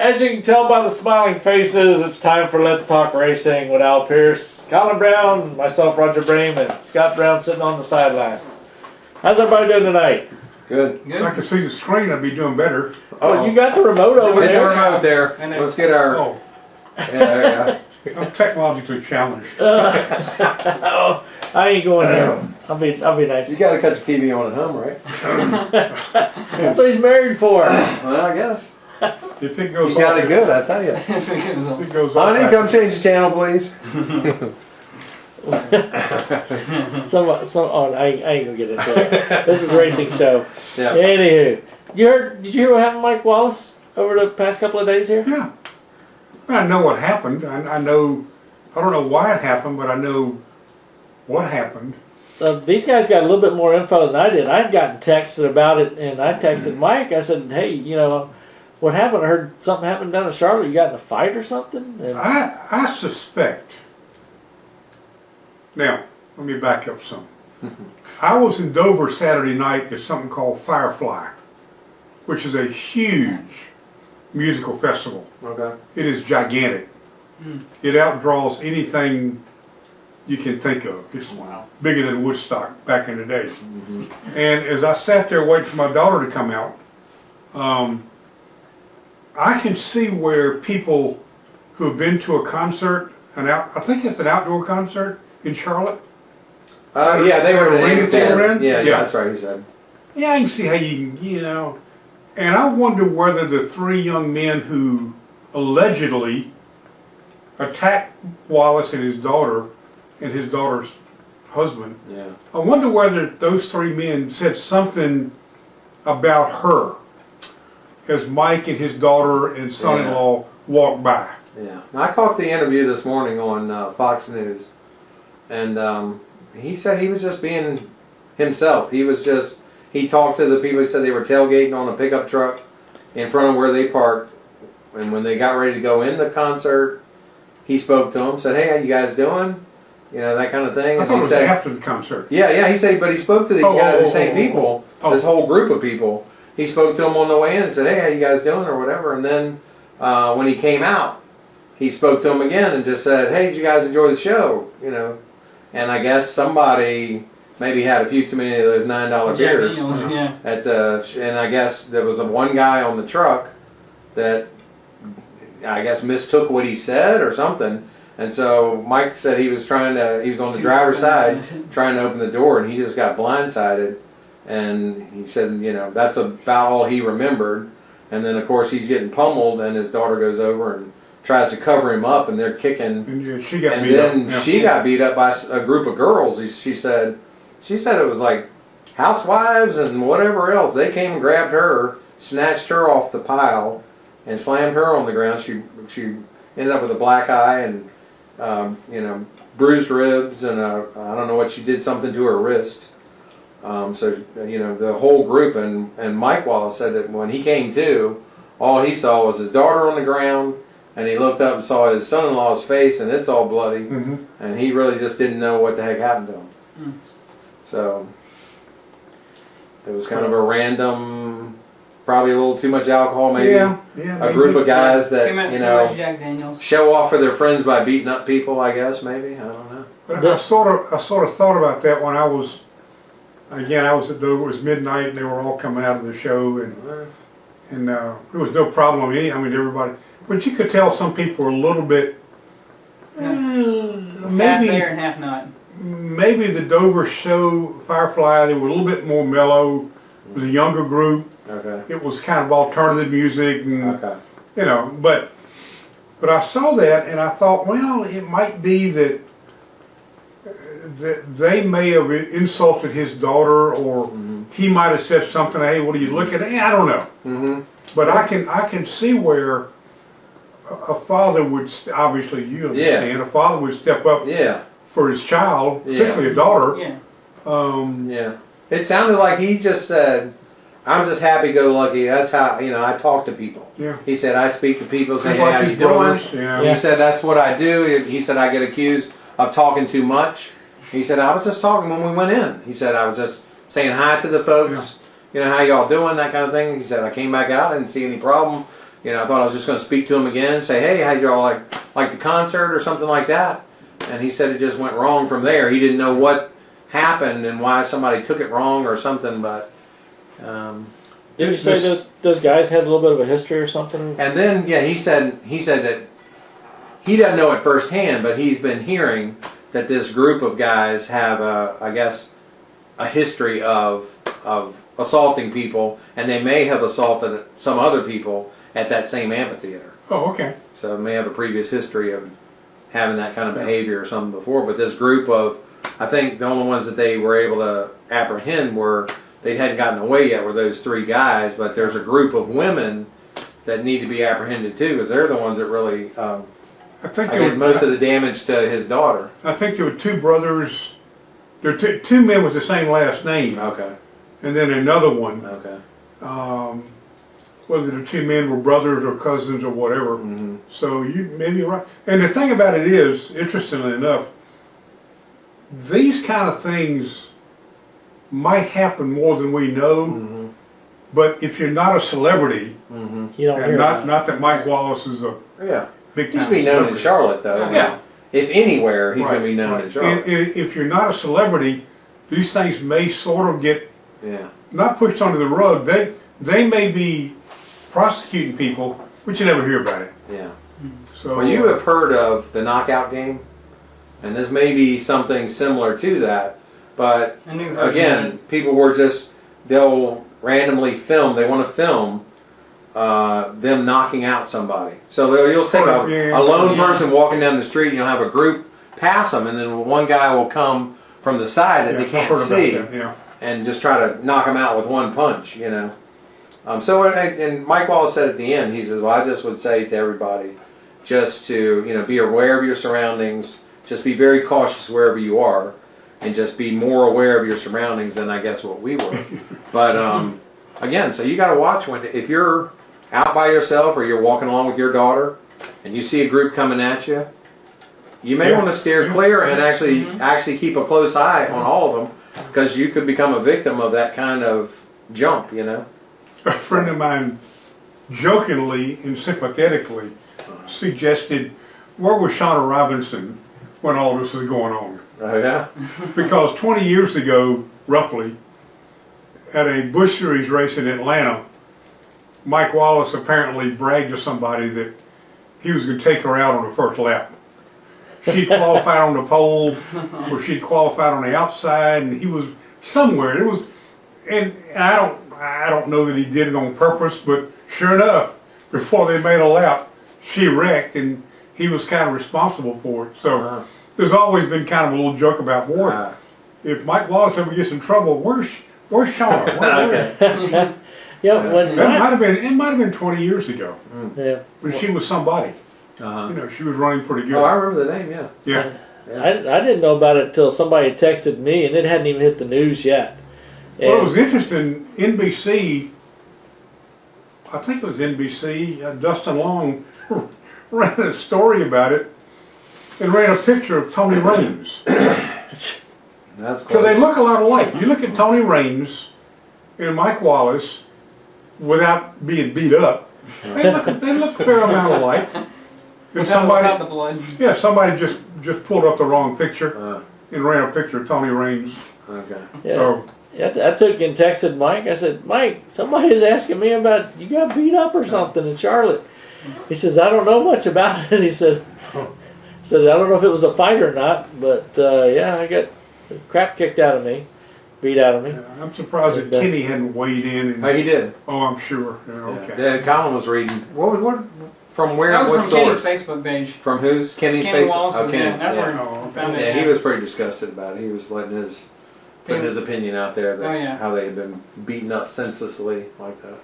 as you can tell by the smiling faces, it's time for Let's Talk Racing with Al Pearce, Colin Brown, myself, Roger Brehm, and Scott Brown sitting on the sidelines. How's everybody doing tonight? Good. If I could see the screen, I'd be doing better. Oh, you got the remote over There's a there. remote there. Let's get our. Oh, Yeah, there you go. I'm technologically challenged. Oh, I ain't going there. I'll be nice. You got to cut your TV on at home, right? That's what he's married for. Well, I guess. If it goes You got off, it good, I tell you. if it goes off. Honey, come change the channel, please. I ain't gonna get into it. This is a racing show. Yeah. Anywho, did you hear what happened to Mike Wallace over the past couple of days here? Yeah. I know what happened. I know. I don't know why it happened, but I know what happened. These guys got a little bit more info than I did. I had gotten texted about it, and I texted Mike. I said, "Hey, what happened? I heard something happened down in Charlotte. You got in a fight or something?" And I suspect. Now, let me back up some. I was in Dover Saturday night at something called Firefly, which is a huge musical festival. Okay. It is gigantic. It outdraws anything you can think of. It's bigger than Woodstock back in the day. And as I sat there waiting for my daughter to come out, I can see where people who have been to a concert, I think it's an outdoor concert in Charlotte. Yeah, they were Ring in they were in? Yeah, Yeah. that's right. He said. Yeah, I can see how you can, And I wonder whether the three young men who allegedly attacked Wallace and his daughter's husband, Yeah. I wonder whether those three men said something about her as Mike and his daughter and son-in-law walked by. Yeah. Now, I caught the interview this morning on Fox News, and he said he was just being himself. He talked to the people. He said they were tailgating on a pickup truck in front of where they parked, and when they got ready to go in the concert, he spoke to them, said, "Hey, how you guys doing?" That kind of thing. I And thought he it was said, after the concert. Yeah. He said, but he spoke to these guys, the same people, this whole group of people. He spoke to them on the way in and said, "Hey, how you guys doing?" or whatever. And then when he came out, he spoke to them again and just said, "Hey, did you guys enjoy the show?" And I guess somebody maybe had a few too many of those $9 beers and I guess there was one guy on the truck that I guess mistook what he said or something. And so Mike said he was on the driver's side trying to open the door, and he just got blindsided. And he said, that's about all he remembered. And then, of course, he's getting pummeled, and his daughter goes over and tries to cover him up, and they're kicking. And she got and beat up. then she got beat up by a group of girls. She said it was like housewives and whatever else. They came and grabbed her, snatched her off the pile, and slammed her on the ground. She ended up with a black eye and bruised ribs, and I don't know what she did, something to her wrist. So the whole group and Mike Wallace said that when he came to, all he saw was his daughter on the ground, and he looked up and saw his son-in-law's face, and it's all bloody, and he really just didn't know what the heck happened to him. So it was kind of a random, probably a little too much alcohol, maybe. A group of guys that show off for their friends by beating up people, I guess, maybe. I don't know. But I sort of thought about that when I was at Dover. It was midnight, and they were all coming out of the show, and there was no problem. I mean, everybody. But you could tell some people were a little bit, maybe half there and half not. Maybe the Dover show, Firefly, they were a little bit more mellow. It was a younger group. Okay. It was kind of alternative music, and Okay. but I saw that, and I thought, well, it might be that they may have insulted his daughter, or he might have said something. Hey, what are you looking at? I don't know. But I can see where a father would obviously, you understand, a father would step up for his child, particularly a daughter. It sounded like he just said, "I'm just happy-go-lucky. That's how I talk to people." He said, "I speak to people, saying, Like how his you doing?" brothers, He said, "That's what I do." He said, "I get accused of talking too much." He said, "I was just talking when we went in." He said, "I was just saying hi to the folks, how y'all doing, that kind of thing." He said, "I came back out, I didn't see any problem." You know, I thought I was just going to speak to him again, say, hey, how'd y'all like the concert or something like that? And he said it just went wrong from there. He didn't know what happened and why somebody took it wrong or something, but... Did you say those guys had a little bit of a history or something? And then, yeah, he said that he doesn't know it firsthand, but he's been hearing that this group of guys have, I guess, a history of assaulting people, and they may have assaulted some other people at that same amphitheater. Oh, okay. So it may have a previous history of having that kind of behavior or something before. But this group of, I think the only ones that they were able to apprehend were, they hadn't gotten away yet, were those 3 guys. But there's a group of women that need to be apprehended too, because they're the ones that really I think did most of the damage to his daughter. I think there were 2 brothers. There were two men with the same last name. Okay. And then another one. Okay. Whether the 2 men were brothers or cousins or whatever. Mm-hmm. So you maybe right. And the thing about it is, interestingly enough, these kind of things might happen more than we know. Mm-hmm. But if you're not a celebrity, Mm-hmm. You don't and hear about it. not that Mike Wallace is a Yeah. big He time should be known in celebrity. Charlotte, though. Yeah. If anywhere, he's Right, going to be known right. in Charlotte. And if you're not a celebrity, these things may sort of get Yeah. not pushed under the rug. They may be prosecuting people, but you never hear about it. Yeah. So Well, you have heard of the knockout game, and this may be something similar to that, but A new version of again, people were just, they'll randomly film, they want to film them knocking out somebody. So you'll take a lone person walking down the street, and you'll have a group pass them, and then one guy will come from the side that yeah, they I've can't heard about see that, yeah. and just try to knock them out with one punch, you know. And Mike Wallace said at the end, he says, well, I just would say to everybody just to, you know, be aware of your surroundings, just be very cautious wherever you are, and just be more aware of your surroundings than I guess what we were. But again, so you got to watch if you're out by yourself or you're walking along with your daughter and you see a group coming at you, you may want to steer clear and actually keep a close eye on all of them, because you could become a victim of that kind of jump, you know. A friend of mine jokingly and sympathetically suggested, where was Shauna Robinson when all this was going on? Oh yeah. Because 20 years ago, roughly, at a Busch Series race in Atlanta, Mike Wallace apparently bragged to somebody that he was going to take her out on the first lap. She qualified on the pole, or she qualified on the outside, and he was somewhere. It was, and I don't know that he did it on purpose, but sure enough, before they made a lap, she wrecked, and he was kind of responsible for it. So there's always been kind of a little joke about, boy, if Mike Wallace ever gets in trouble, where's Shauna? Where? Yeah, when It might have been 20 years ago yeah, when she was somebody. Uh-huh. You know, she was running pretty good. Oh, I remember the name. Yeah. Yeah. I didn't know about it till somebody texted me, and it hadn't even hit the news yet. And Well, it was interesting. NBC, I think it was NBC. Dustin Long ran a story about it and ran a picture of Tony Raines. That's Because close. they look a lot alike. You look at Tony Raines and Mike Wallace without being beat up. They look a fair amount alike. And Without the blood. yeah, somebody just pulled up the wrong picture and ran a picture of Tony Raines. Okay. yeah, So I took and texted Mike. I said, Mike, somebody is asking me about you got beat up or something in Charlotte. He says, I don't know much about it. He said, I don't know if it was a fight or not, but yeah, I got the crap kicked out of me, beat out of me. I'm surprised that Kenny hadn't weighed in. And, Oh, he did. oh, I'm sure. Yeah, okay. Yeah, Colin was reading. What? From where? That was what from source? Kenny's Facebook page. From whose? Kenny's Kenny Facebook. Wallace's, Oh, Kenny. yeah, that's yeah. where Oh, I found it. Yeah, he was pretty disgusted about it. He was letting putting his opinion out there that Oh, yeah. how they had been beaten up senselessly like that.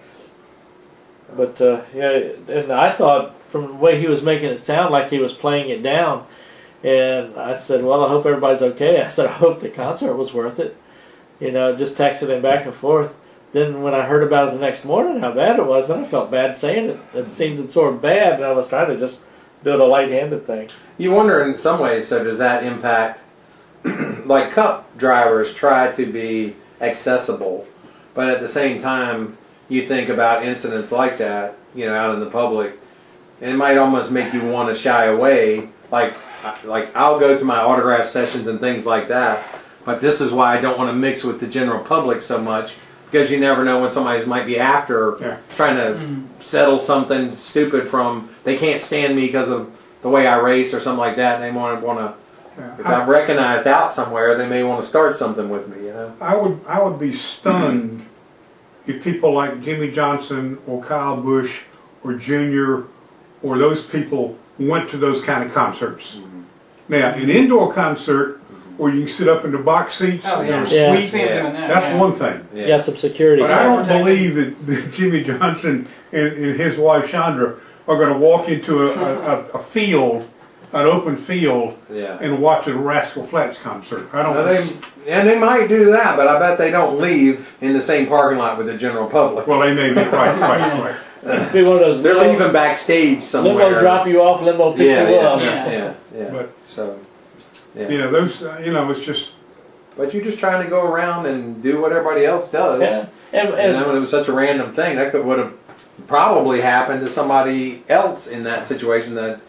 But yeah, and I thought from the way he was making it sound like he was playing it down. And I said, well, I hope everybody's okay. I said, I hope the concert was worth it. You know, just texted him back and forth. Then when I heard about it the next morning, how bad it was, then I felt bad saying it. It seemed sort of bad, and I was trying to just do it a light-handed thing. You wonder in some ways, so does that impact, like cup drivers try to be accessible, but at the same time, you think about incidents like that, you know, out in the public, and it might almost make you want to shy away. Like I'll go to my autograph sessions and things like that, but this is why I don't want to mix with the general public so much, because you never know when somebody might be after trying to settle something stupid from, they can't stand me because of the way I race or something like that, and they want to if I'm recognized out somewhere, they may want to start something with me, you know. I would be stunned if people like Jimmy Johnson or Kyle Busch or Junior or those people went to those kind of concerts. Now, an indoor concert where you can sit up in the box seats in a suite, that's one thing. Yeah, some security. But I don't believe that Jimmy Johnson and his wife Chandra are going to walk into a field, an open field, and watch a Rascal Flatts concert. I don't. They might do that, but I bet they don't leave in the same parking lot with the general public. Well, they may be right. Be one of those. They're leaving backstage somewhere. Limo drop you off, limo pick you up. Yeah. But so, those, it's just. But you're just trying to go around and do what everybody else does. Yeah, and it was such a random thing that would have probably happened to somebody else in that situation that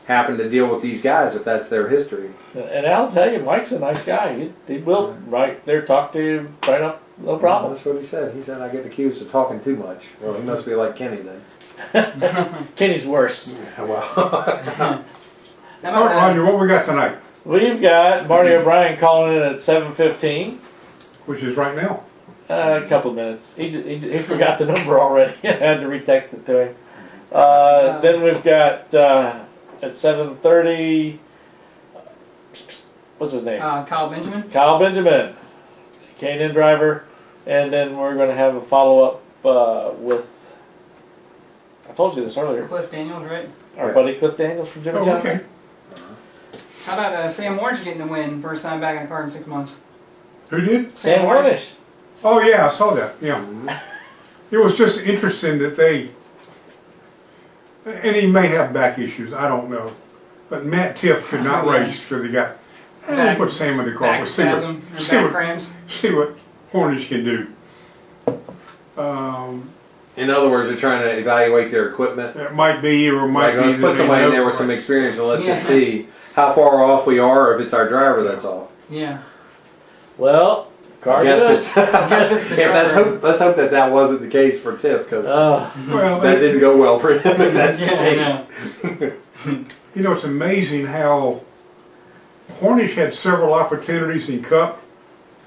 happened to deal with these guys if that's their history. And I'll tell you, Mike's a nice guy. He will right there talk to you, right up, no problem. That's what he said. He said I get accused of talking too much. Well, he must be like Kenny then. Kenny's worse. Well. All right, Roger, what we got tonight? We've got Marty O'Brien calling in at 7:15. Which is right now. A couple of minutes. He forgot the number already. I had to retext it to him. Then we've got at 7:30. What's his name? Kyle Benjamin. Kyle Benjamin, K&N driver, and then we're going to have a follow up with. I told you this earlier. Cliff Daniels, right? Our buddy Cliff Daniels from Jimmy Johnson. Okay. How about Sam Warren's getting the win? First time back in the car in 6 months. Who did? Sam Warnish. Oh yeah, I saw that. Yeah. It was just interesting that and he may have back issues, I don't know. But Matt Tiff could not race because he got, we'll put Sam in the car. Back spasm, back cramps. See what Hornish can do. In other words, they're trying to evaluate their equipment. It might be, or it might be. Let's put somebody in there with some experience and let's just see how far off we are, or if it's our driver that's off. Yeah. Well, car good. Let's hope that wasn't the case for Tiff, because that didn't go well for him if that's the case. It's amazing how Hornish had several opportunities in Cup.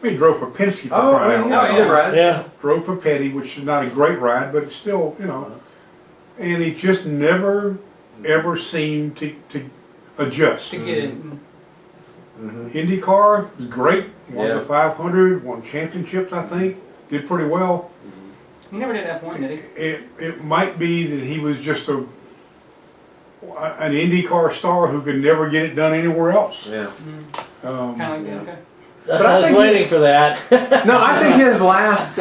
He drove for Penske for crying out loud. Yeah. Drove for Petty, which is not a great ride, but it's still, and he just never, ever seemed to adjust. To get it. IndyCar was great. Won the 500, won championships, I think. Did pretty well. He never did F1, did he? It might be that he was just an IndyCar star who could never get it done anywhere else. Yeah. Kind of like Danica. I was waiting for that. No, I think his last,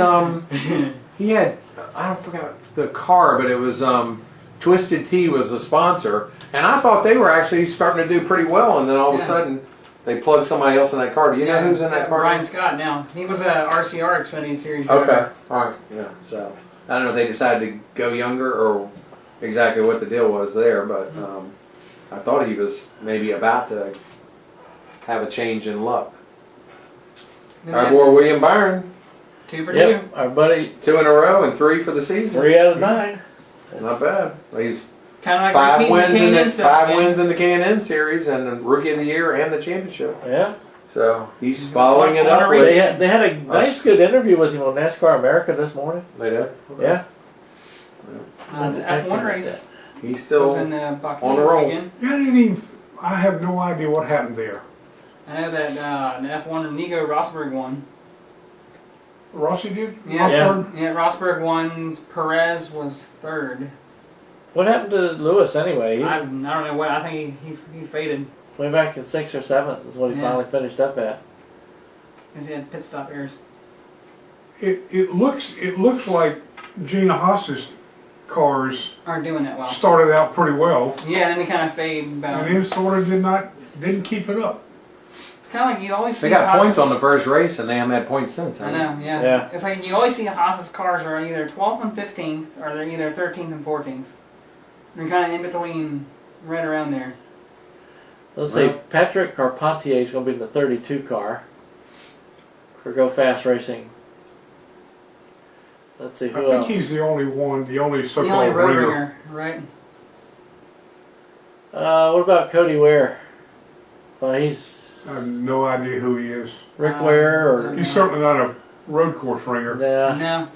he had, I don't forget the car, but it was Twisted Tea was the sponsor, and I thought they were actually starting to do pretty well, and then all of a sudden they plugged somebody else in that car. Do you know who's in that car? Ryan Scott now. He was a RCR Xfinity Series driver. driver. Okay, all right, yeah. So I don't know if they decided to go younger or exactly what the deal was there, but I thought he was maybe about to have a change in luck. Our boy William Byron. 2 for 2. Our buddy. 2 in a row and 3 for the season. 3 out of 9. Not bad. He's kind of like 5 wins in the stuff, wins in the K&N series and the Rookie of the Year and the championship. Yeah. So he's following it up. They had a nice, good interview with him on NASCAR America this morning. They did. Yeah. F1 race. He's still on the roll. Weekend. I have no idea what happened there. I know that the F1 Nico Rosberg won. Rossi did? Yeah. Rosberg? Yeah, Rosberg won. Perez was 3rd. What happened to Lewis anyway? I don't know what. I think he faded. Way back in 6th or 7th is what he finally finished up at. Because he had pit stop errors. It looks like Gina Haas's cars aren't doing that well. Started out pretty well. Yeah, and then they kind of fade. And then sort of didn't keep it up. It's kind of like you always see They got points Haas's- on the first race, and they haven't had points since. I haven't know, yeah. Yeah. It's like you always see Haas's cars are either 12th and 15th, or they're either 13th and 14th. They're kind of in between, right around there. Let's see, Well- Patrick Carpentier is going to be in the 32 car for Go Fast Racing. Let's see, I who think else? he's the only one, the only The so-called only road ringer. ringer, right? What about Cody Ware? He's I have no idea who he is. Rick Ware or... He's certainly not a road course ringer. Nah. No.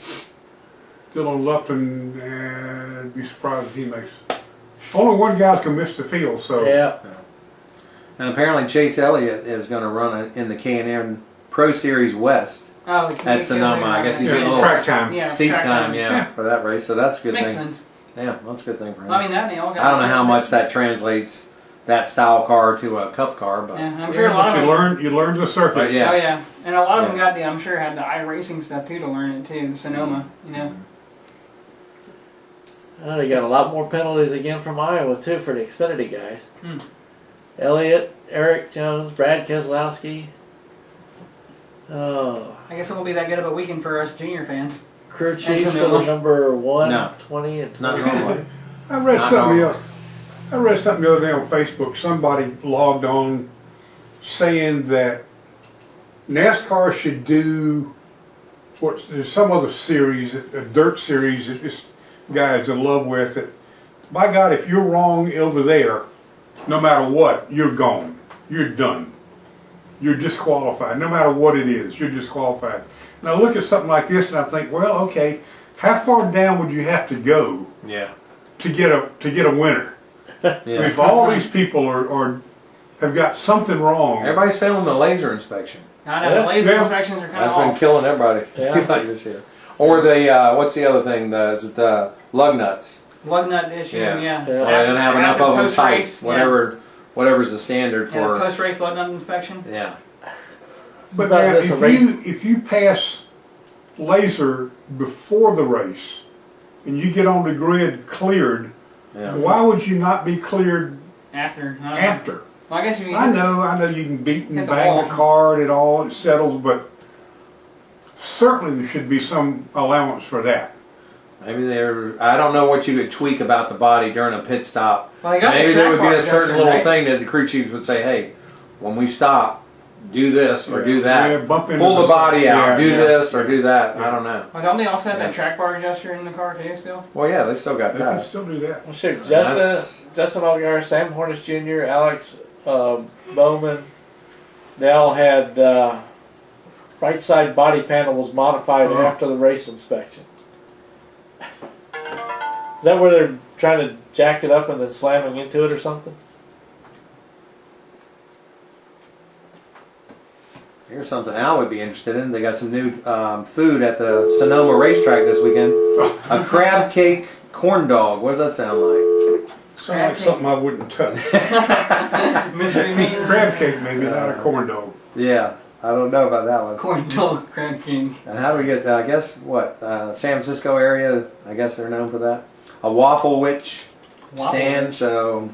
Dylan Lupton, I'd be surprised if he makes. Only one guy's can miss the field, so. Yeah. And apparently Chase Elliott is going to run in the K&N Pro Series West Oh, at Sonoma. I guess he's Yeah, getting a little track time. Yeah, seat track time, Yeah. for that race. So that's a good Makes thing. sense. Yeah, that's a good thing for him. I mean, that they all got. I don't know how much that translates, that style car to a cup car, but Yeah, I'm sure a lot But of them. you learn the circuit. But yeah. Oh yeah, and a lot of them Yeah. got the. I'm sure had the iRacing stuff too to learn it too. Sonoma, you know. They got a lot more penalties again from Iowa, too, for the Xfinity guys. Hmm. Elliott, Eric Jones, Brad Keselowski. Oh, I guess it won't be that good of a weekend for us junior fans. crew chiefs for Sonoma. the number 1, No. 20, and not 20. normally. I read Not something normal. else. I read something the other day on Facebook. Somebody logged on saying that NASCAR should do there's some other series, a dirt series that this guy is in love with. That, by God, if you're wrong over there, no matter what, you're gone. You're done. You're disqualified. No matter what it is, you're disqualified. And I look at something like this and I think, well, okay, how far down would you have to go Yeah. to get a winner? Yeah. If all these people have got something wrong, Everybody's failing the laser inspection. I know Yeah. the laser Yeah. inspections are kind That's of been off. killing everybody. Yeah. Seems like this year. Or the what's the other thing? Is it the lug nuts? Lug nut issue, Yeah. yeah. Yeah. They don't have enough of them tight. Post-race, Whatever's the standard Yeah, for. post-race lug nut inspection. Yeah. but About now, this, a race- if you pass laser before the race and you get on the grid cleared, Yeah. why would you not be cleared After. I don't know. after? Well, I guess if you. I know you can beat and Hit the bang wall. the car and it all it settles, but certainly there should be some allowance for that. Maybe they're. I don't know what you could tweak about the body during a pit stop. Well, they got Maybe the there track would be bar a certain adjuster, little right? thing that the crew chiefs would say, "Hey, when we stop, do this or do Yeah, that. bump into Pull the body out. yeah, do yeah. this or do that." Yeah. I don't know. Well, don't they also have Yeah. that track bar adjuster in the car too still? Well, yeah, they still got They can that. still do that. Well, shoot, That's- Justin Allgaier, Sam Hornish Jr., Alex Bowman, they all had right side body panel was modified Oh. after the race inspection. Is that where they're trying to jack it up and then slamming into it or something? Here's something Al would be interested in. They got some new food at the Sonoma racetrack this weekend. A crab cake corn dog. What does that sound like? Sound like something I wouldn't touch. Mystery meat. Crab cake, maybe, not a corn dog. Yeah, I don't know about that one. Corn dog crab king. And how do we get, I guess, what, San Francisco area, I guess they're known for that. A waffle witch stand, so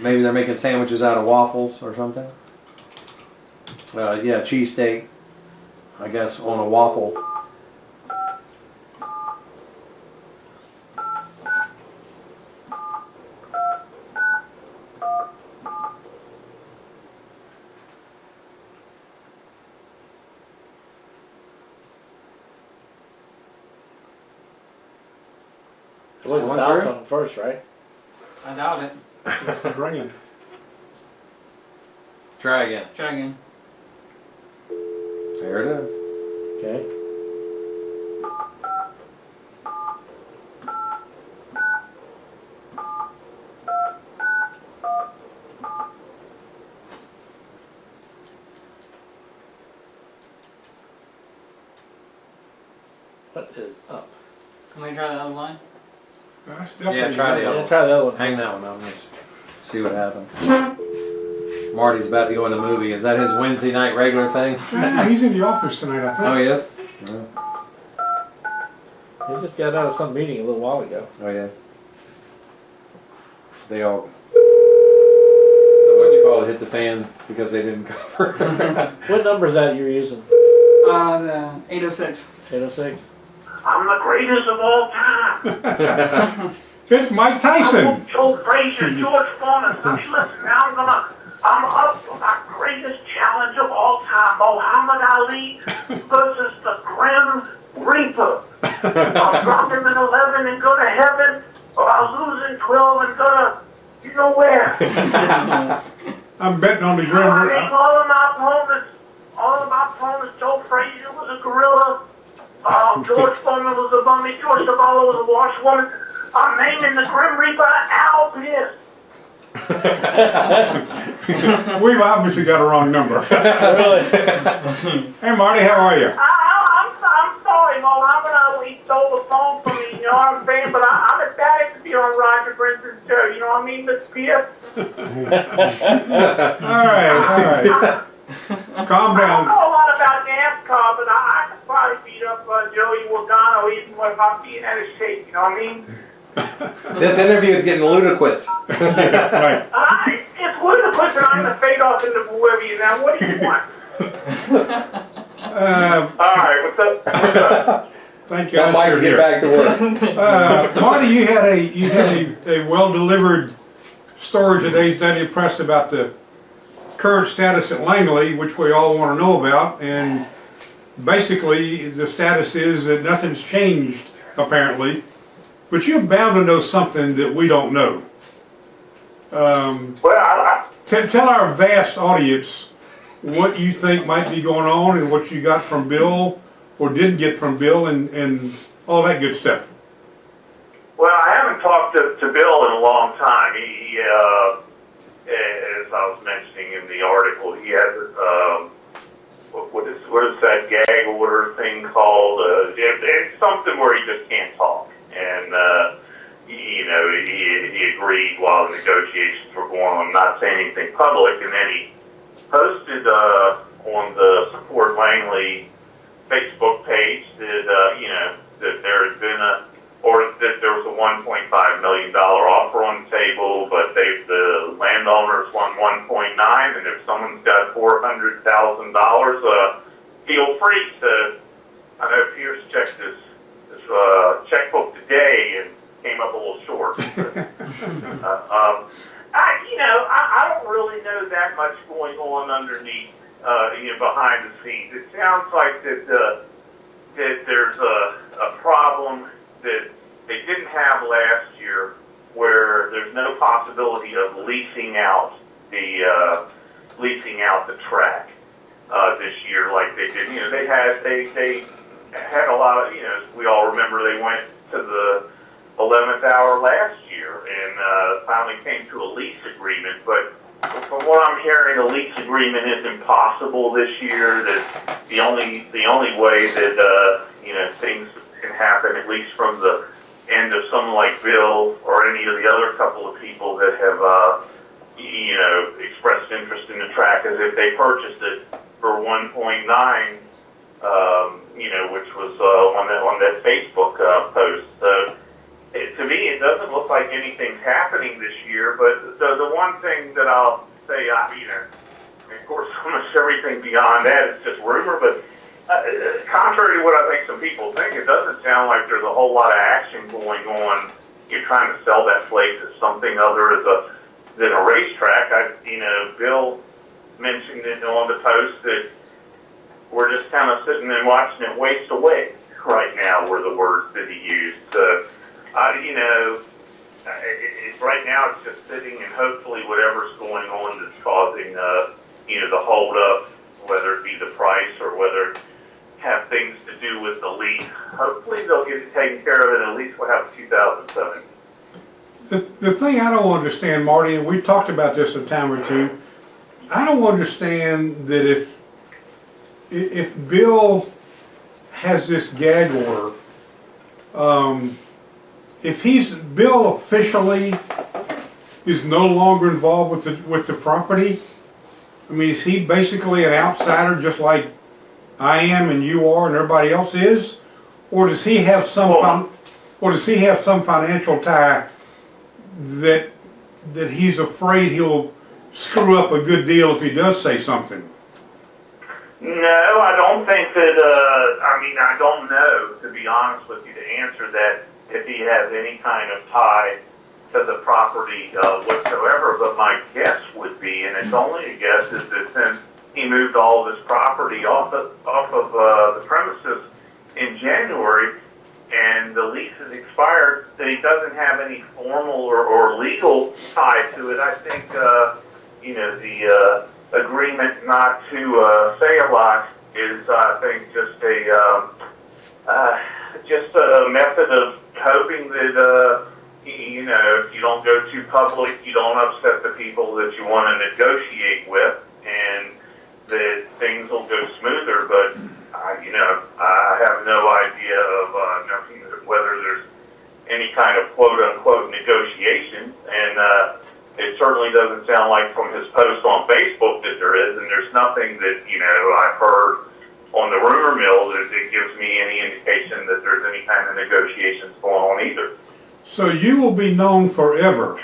maybe they're making sandwiches out of waffles or something. Yeah, cheesesteak, I guess, on a waffle. It wasn't Going out through? on first, right? I doubt it. It's a grand. Try again. Try again. There it is. Okay. What is up? Can we try the other line? That's definitely Yeah, try the Yeah, other one. try the other one. Hang that one up. Let's see what happens. Marty's about to go in the movie. Is that his Wednesday night regular thing? Yeah, he's in the office tonight, I think. Oh, he is? He just got out of some meeting a little while ago. Oh, yeah. They all. What you call it? Hit the fan because they didn't cover. What number is that you're using? The 806. 806? I'm the greatest of all time. It's Mike Tyson. Joe Frazier, George Foreman. Listen, now I'm up for my greatest challenge of all time. Muhammad Ali versus the Grim Reaper. I'll drop him in 11 and go to heaven, or I'll lose in 12 and go to, you know where. I'm betting on the Grim I mean, Reaper. all of my opponents, Joe Frazier was a gorilla. George Foreman was a bummy. George Zavala was a washerwoman. I'm naming the Grim Reaper Al Pierce. We've obviously got a wrong number. Really? Hey Marty, how are you? I'm sorry, Muhammad Ali stole the phone from me, you know what I'm saying? But I'm ecstatic to be on Roger Brehm's show, you know what I mean, Miss Pierce? All right. Calm I don't down. know a lot about NASCAR, but I could probably beat up Joey Logano even if I'm being out of shape, you know what I mean? This interview is getting ludicrous. Right. It's ludicrous and I'm going to fade off into oblivion now. What do you want? All right, what's up? Thank you. Tell Mike to get back to work. Marty, you had a well delivered story today's Daily Press about the current status at Langley, which we all want to know about, and basically the status is that nothing's changed apparently, but you're bound to know something that we don't know. Tell our vast audience what you think might be going on and what you got from Bill or didn't get from Bill and all that good stuff. Well, I haven't talked to Bill in a long time. He as I was mentioning in the article, he has what is that gag order thing called? It's something where he just can't talk, and he agreed while the negotiations were going on not saying anything public, and then he posted on the Support Langley Facebook page that that there had been that there was a $1.5 million offer on the table, but the landowners won 1.9, and if someone's got $400,000, feel free to. I know Pearce checked his checkbook today and came up a little short. I don't really know that much going on underneath, behind the scenes. It sounds like that there's a problem that they didn't have last year, where there's no possibility of leasing out the track this year like they did. They had a lot of, we all remember they went to the 11th hour last year and finally came to a lease agreement. But from what I'm hearing, a lease agreement is impossible this year. That the only way that things can happen, at least from the end of someone like Bill or any of the other couple of people that have expressed interest in the track, is if they purchased it for 1.9, which was on that Facebook post. To me, it doesn't look like anything's happening this year. But the one thing that I'll say, of course, almost everything beyond that is just rumor. But contrary to what I think some people think, it doesn't sound like there's a whole lot of action going on. You're trying to sell that place as something other than a racetrack. Bill mentioned it on the post that we're just kind of sitting and watching it waste away right now, were the words that he used. Right now it's just sitting, and hopefully whatever's going on that's causing the hold up, whether it be the price or whether it have things to do with the lease, hopefully they'll get it taken care of, and at least we'll have 2007. The thing I don't understand, Marty, and we talked about this a time or two, I don't understand that if Bill has this gag order, if Bill officially is no longer involved with the property, I mean, is he basically an outsider just like I am and you are and everybody else is, or does he have some financial tie that he's afraid he'll screw up a good deal if he does say something. No, I don't think that, I mean, I don't know, to be honest with you, to answer that, if he has any kind of tie to the property whatsoever, but my guess would be, and it's only a guess, is that since he moved all of his property off of the premises in January, and the lease has expired, that he doesn't have any formal or legal tie to it. I think, you know, the agreement not to say a lot is, I think, just a method of hoping that, you know, if you don't go too public, you don't upset the people that you want to negotiate with, and that things will go smoother. But you know, I have no idea of nothing whether there's any kind of quote unquote negotiation, and it certainly doesn't sound like from his post on Facebook that there is, and there's nothing that, you know, I've heard on the rumor mill that gives me any indication that there's any kind of negotiations going on either. So you will be known forever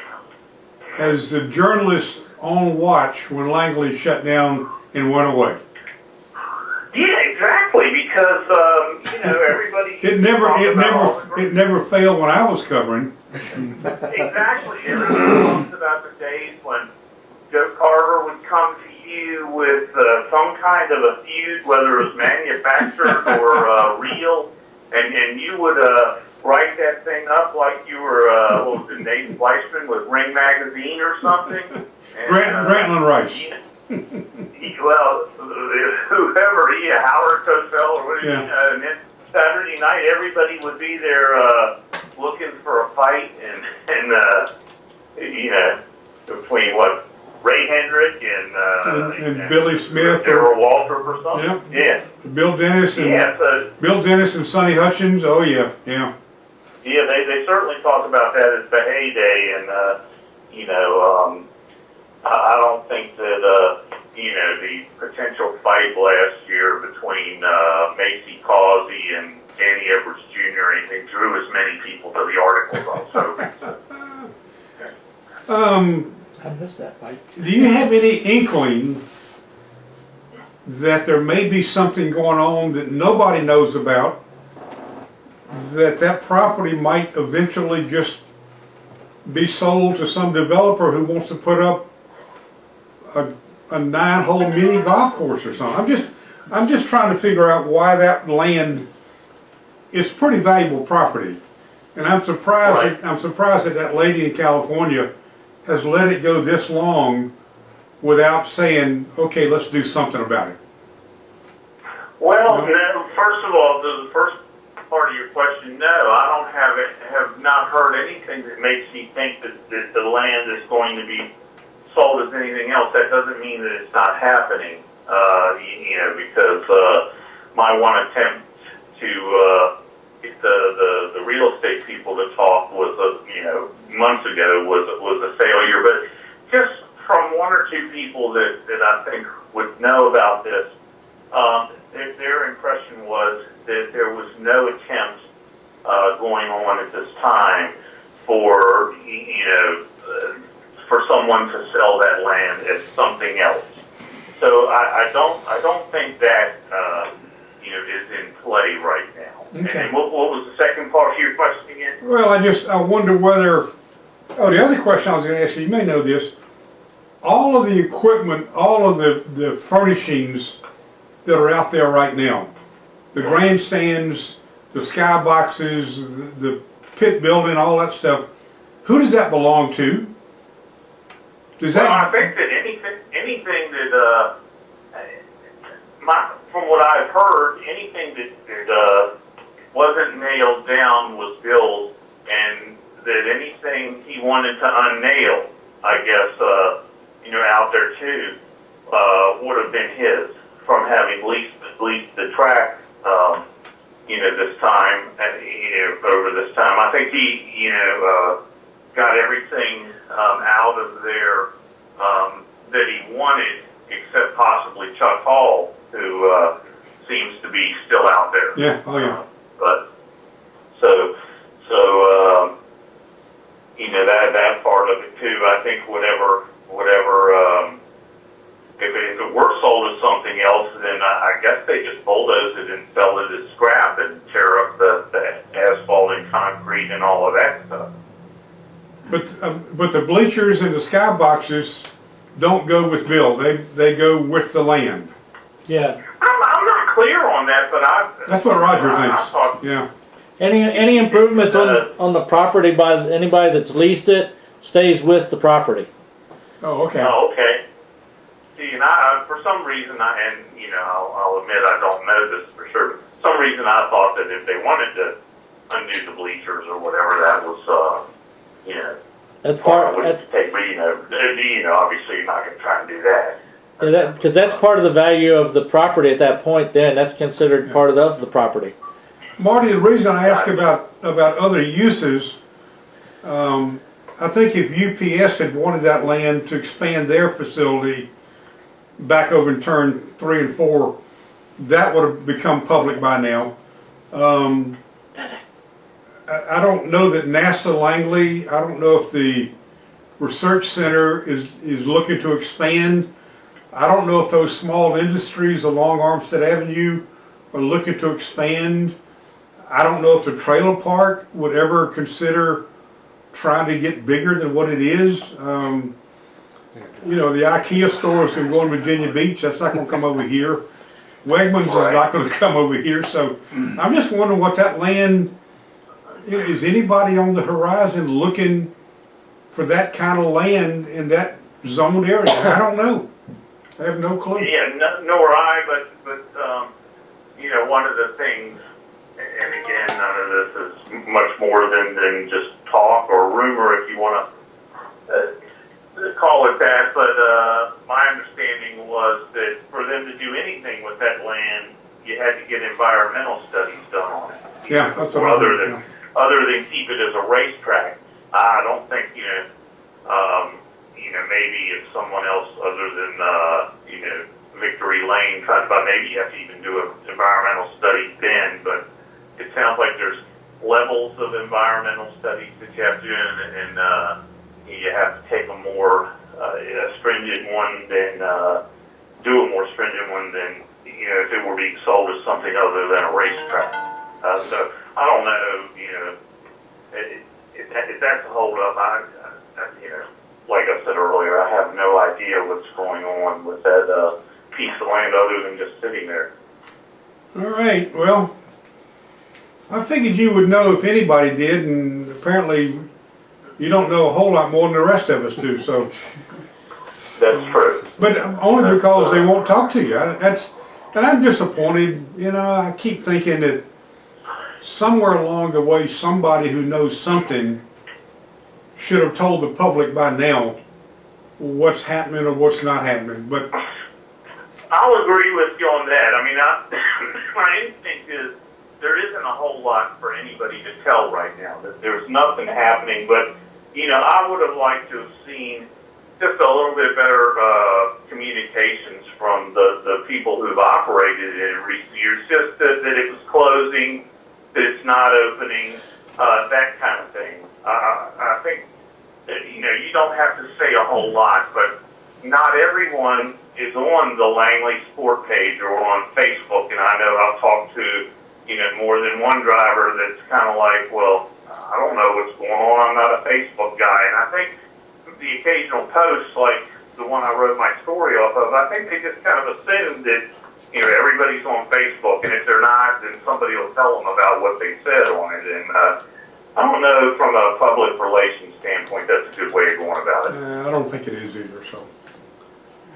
as the journalist on watch when Langley shut down and went away. Yeah, exactly. Because you know, everybody. It never failed when I was covering. Exactly. Everybody talks about the days when Joe Carter would come to you with some kind of a feud, whether it was manufactured or real, and you would write that thing up like you were what was it, Nate Fleischman with Ring Magazine or something. And, Grantland Rice. Well, whoever, Howard Cosell or whatever, yeah. And then Saturday night everybody would be there looking for a fight, and you know, between what, Ray Hendrick and Billy Smith or Waltrip or something. Yeah. Bill Dennis and Bill Dennis and Sonny Hutchins. Oh yeah. Yeah, they certainly talk about that as the heyday, and you know, I don't think that you know, the potential fight last year between Macy Causey and Danny Edwards Jr. or anything drew as many people to the articles also. I missed that fight. Do you have any inkling that there may be something going on that nobody knows about, that property might eventually just be sold to some developer who wants to put up a 9-hole mini golf course or something? I'm just trying to figure out why that land is pretty valuable property, and I'm surprised. Right. I'm surprised that lady in California has let it go this long without saying, okay, let's do something about it. Well, no, first of all, the first part of your question, no, I don't have not heard anything that makes me think that the land is going to be sold as anything else. That doesn't mean that it's not happening, you know, because my one attempt to get the real estate people to talk was, you know, months ago was a failure. But just from one or two people that I think would know about this, their impression was that there was no attempt going on at this time for, you know, for someone to sell that land as something else. So I don't think that you know, is in play right now. Okay. And what was the second part of your question again? Well, I wonder whether. Oh, the other question I was going to ask you may know this. All of the equipment, all of the furnishings that are out there right now, the grandstands, the skyboxes, the pit building, all that stuff, who does that belong to? Well, I think that anything that, from what I've heard, anything that wasn't nailed down was Bill's, and that anything he wanted to unnail, I guess, you know, out there too, would have been his from having leased the track, you know, this time, you know, over this time. I think he, you know, got everything out of there that he wanted, except possibly Chuck Hall, who seems to be still out there. Yeah, oh yeah. But so you know, that part of it too. I think whatever else, then I guess they just bulldoze it and sell it as scrap and tear up the asphalt and concrete and all of that stuff. But the bleachers and the skyboxes don't go with Bill. They go with the land. Yeah. I'm not clear on that, but That's what Roger I thinks. thought, Yeah. Any improvements on the property by anybody that's leased it stays with the property. Oh, okay. oh, okay. See, and for some reason, I'll admit I don't know this for sure, but for some reason I thought that if they wanted to undo the bleachers or whatever, that was, That's part. would take, but obviously you're not going to try and do that. Because that's part of the value of the property at that point. Then that's considered part of the property. Marty, the reason I ask about other uses, I think if UPS had wanted that land to expand their facility back over in turn 3 and 4, that would have become public by now. I don't know that NASA Langley, I don't know if the research center is looking to expand. I don't know if those small industries along Armstead Avenue are looking to expand. I don't know if the trailer park would ever consider trying to get bigger than what it is. The IKEA store is going to go in Virginia Beach. That's not going to come over here. Wegmans is not going to come over here. So I'm just wondering what that land, is anybody on the horizon looking for that kind of land in that zoned area? I don't know. I have no clue. Yeah, nor I, but one of the things, and again, none of this is much more than just talk or rumor, if you want to call it that, but my understanding was that for them to do anything with that land, you had to get environmental studies done on it. Yeah, that's what other than keep it as a racetrack. I don't think, maybe if someone else other than, Victory Lane tried, but maybe you have to even do an environmental study then, but it sounds like there's levels of environmental studies that you have to do, and you have to take a more stringent one than, do a more stringent one than, if it were being sold as something other than a racetrack. So I don't know, if that's a holdup, like I said earlier, I have no idea what's going on with that piece of land other than just sitting there. All right, well, I figured you would know if anybody did, and apparently you don't know a whole lot more than the rest of us do, so. That's true. But only because they won't talk to you. And I'm disappointed, I keep thinking that somewhere along the way somebody who knows something should have told the public by now what's happening or what's not happening, but I'll agree with you on that. I mean, my instinct is there isn't a whole lot for anybody to tell right now. That there's nothing happening, but I would have liked to have seen just a little bit better communications from the people who've operated it in recent years. Just that it was closing, that it's not opening, that kind of thing. I think that, you don't have to say a whole lot, but not everyone is on the Langley Sport page or on Facebook, and I know I've talked to, more than one driver that's kind of like, well, I don't know what's going on, I'm not a Facebook guy, and I think the occasional posts, like the one I wrote my story off of, I think they just kind of assume that, everybody's on Facebook, and if they're not, then somebody will tell them about what they said on it, and I don't know, from a public relations standpoint, that's a good way of going about it. I don't think it is either, so.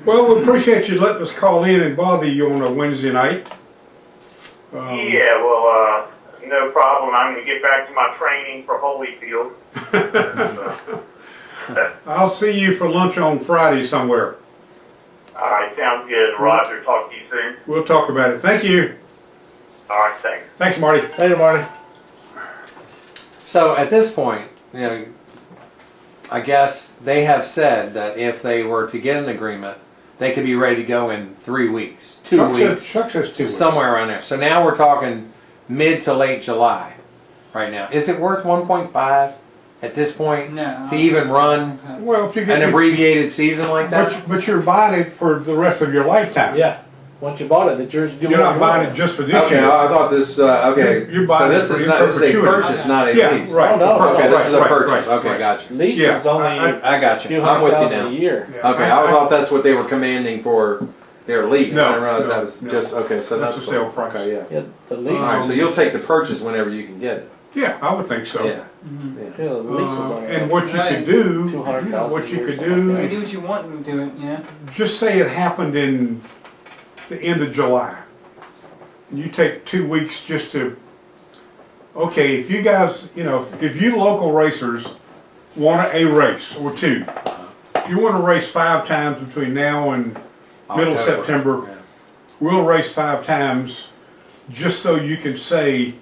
Well, we appreciate you letting us call in and bother you on a Wednesday night. Yeah, well, no problem. I'm going to get back to my training for Holyfield. I'll see you for lunch on Friday somewhere. All right, sounds good. Roger, talk to you soon. We'll talk about it. Thank you. All right, thanks. Thanks, Marty. Later, Marty. So at this point, I guess they have said that if they were to get an agreement, they could be ready to go in 3 weeks, 2 weeks, Chuck says 2 weeks. somewhere around there. So now we're talking mid to late July right now. Is it worth 1.5 at this point No. to even run Well, if you an get abbreviated season like that? but you're buying it for the rest of your lifetime. Yeah. Once you bought it, it's yours to do You're what not you buying want. it just for this Okay, year. I thought this. Okay, You're buying so it this for is in not. This is a perpetuity. purchase, not a Yeah, lease. right. Oh, no. Okay, this is a Right, purchase. right, Okay, right. gotcha. Lease Yeah, is only I got few you. I'm with you $100,000 now. a year. Yeah. Okay, I thought that's what they were commanding for their lease. No, I didn't realize no, that was no. just okay. So That's that's the sale cool. price. Okay, yeah. Yeah, the lease. All right, so you'll take the purchase whenever you can get it. Yeah, I would think so. Yeah. Mm-hmm. Yeah. Yeah, the lease is only And what you Right. could do, 200,000 what you or could something You like do, do what you want to do it, you know? just say it happened in the end of July. And you take 2 weeks just to, okay, if you guys, if you local racers want a race or two, if you want to race 5 times between now and middle of October. September, Yeah. we'll race 5 times just so you can say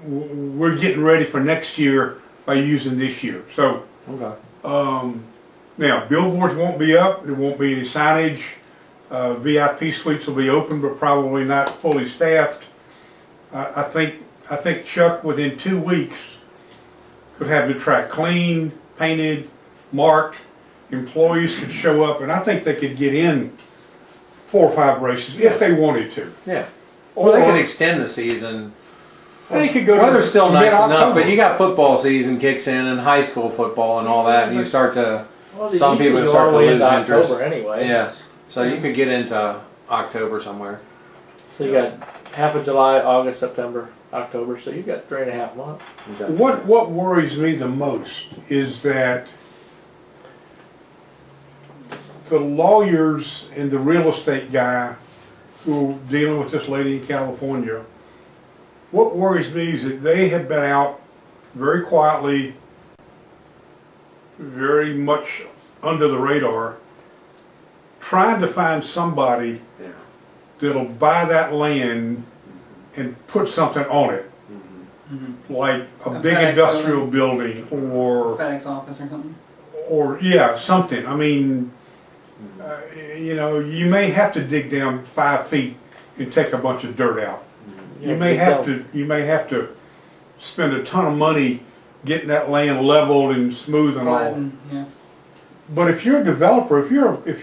we're getting ready for next year by using this year. So Okay. now billboards won't be up. There won't be any signage. VIP suites will be open, but probably not fully staffed. I think Chuck within 2 weeks could have the track cleaned, painted, marked. Employees could show up, and I think they could get in 4 or 5 races if they wanted to. Yeah. Or they Or- could extend the season. They could go. Weather's still nice enough, mid-October. but you got football season kicks in and high school football and all that, and you start to. Well, they Some usually people go start all to the way lose into interest. October anyway. Yeah. So you could get into October somewhere. So you got half of July, August, September, October. So you got 3.5 months. Okay. What worries me the most is that the lawyers and the real estate guy who are dealing with this lady in California, what worries me is that they have been out very quietly, very much under the radar, trying to find somebody Yeah. that'll buy that land and put something on it, Mm-hmm. like a A big FedEx industrial building or FedEx office or something. yeah, something. I mean, you may have to dig down 5 feet and take a bunch of dirt out. You may have to spend a ton of money getting that land leveled and smooth and all. Flatten, yeah. But if you're a developer, if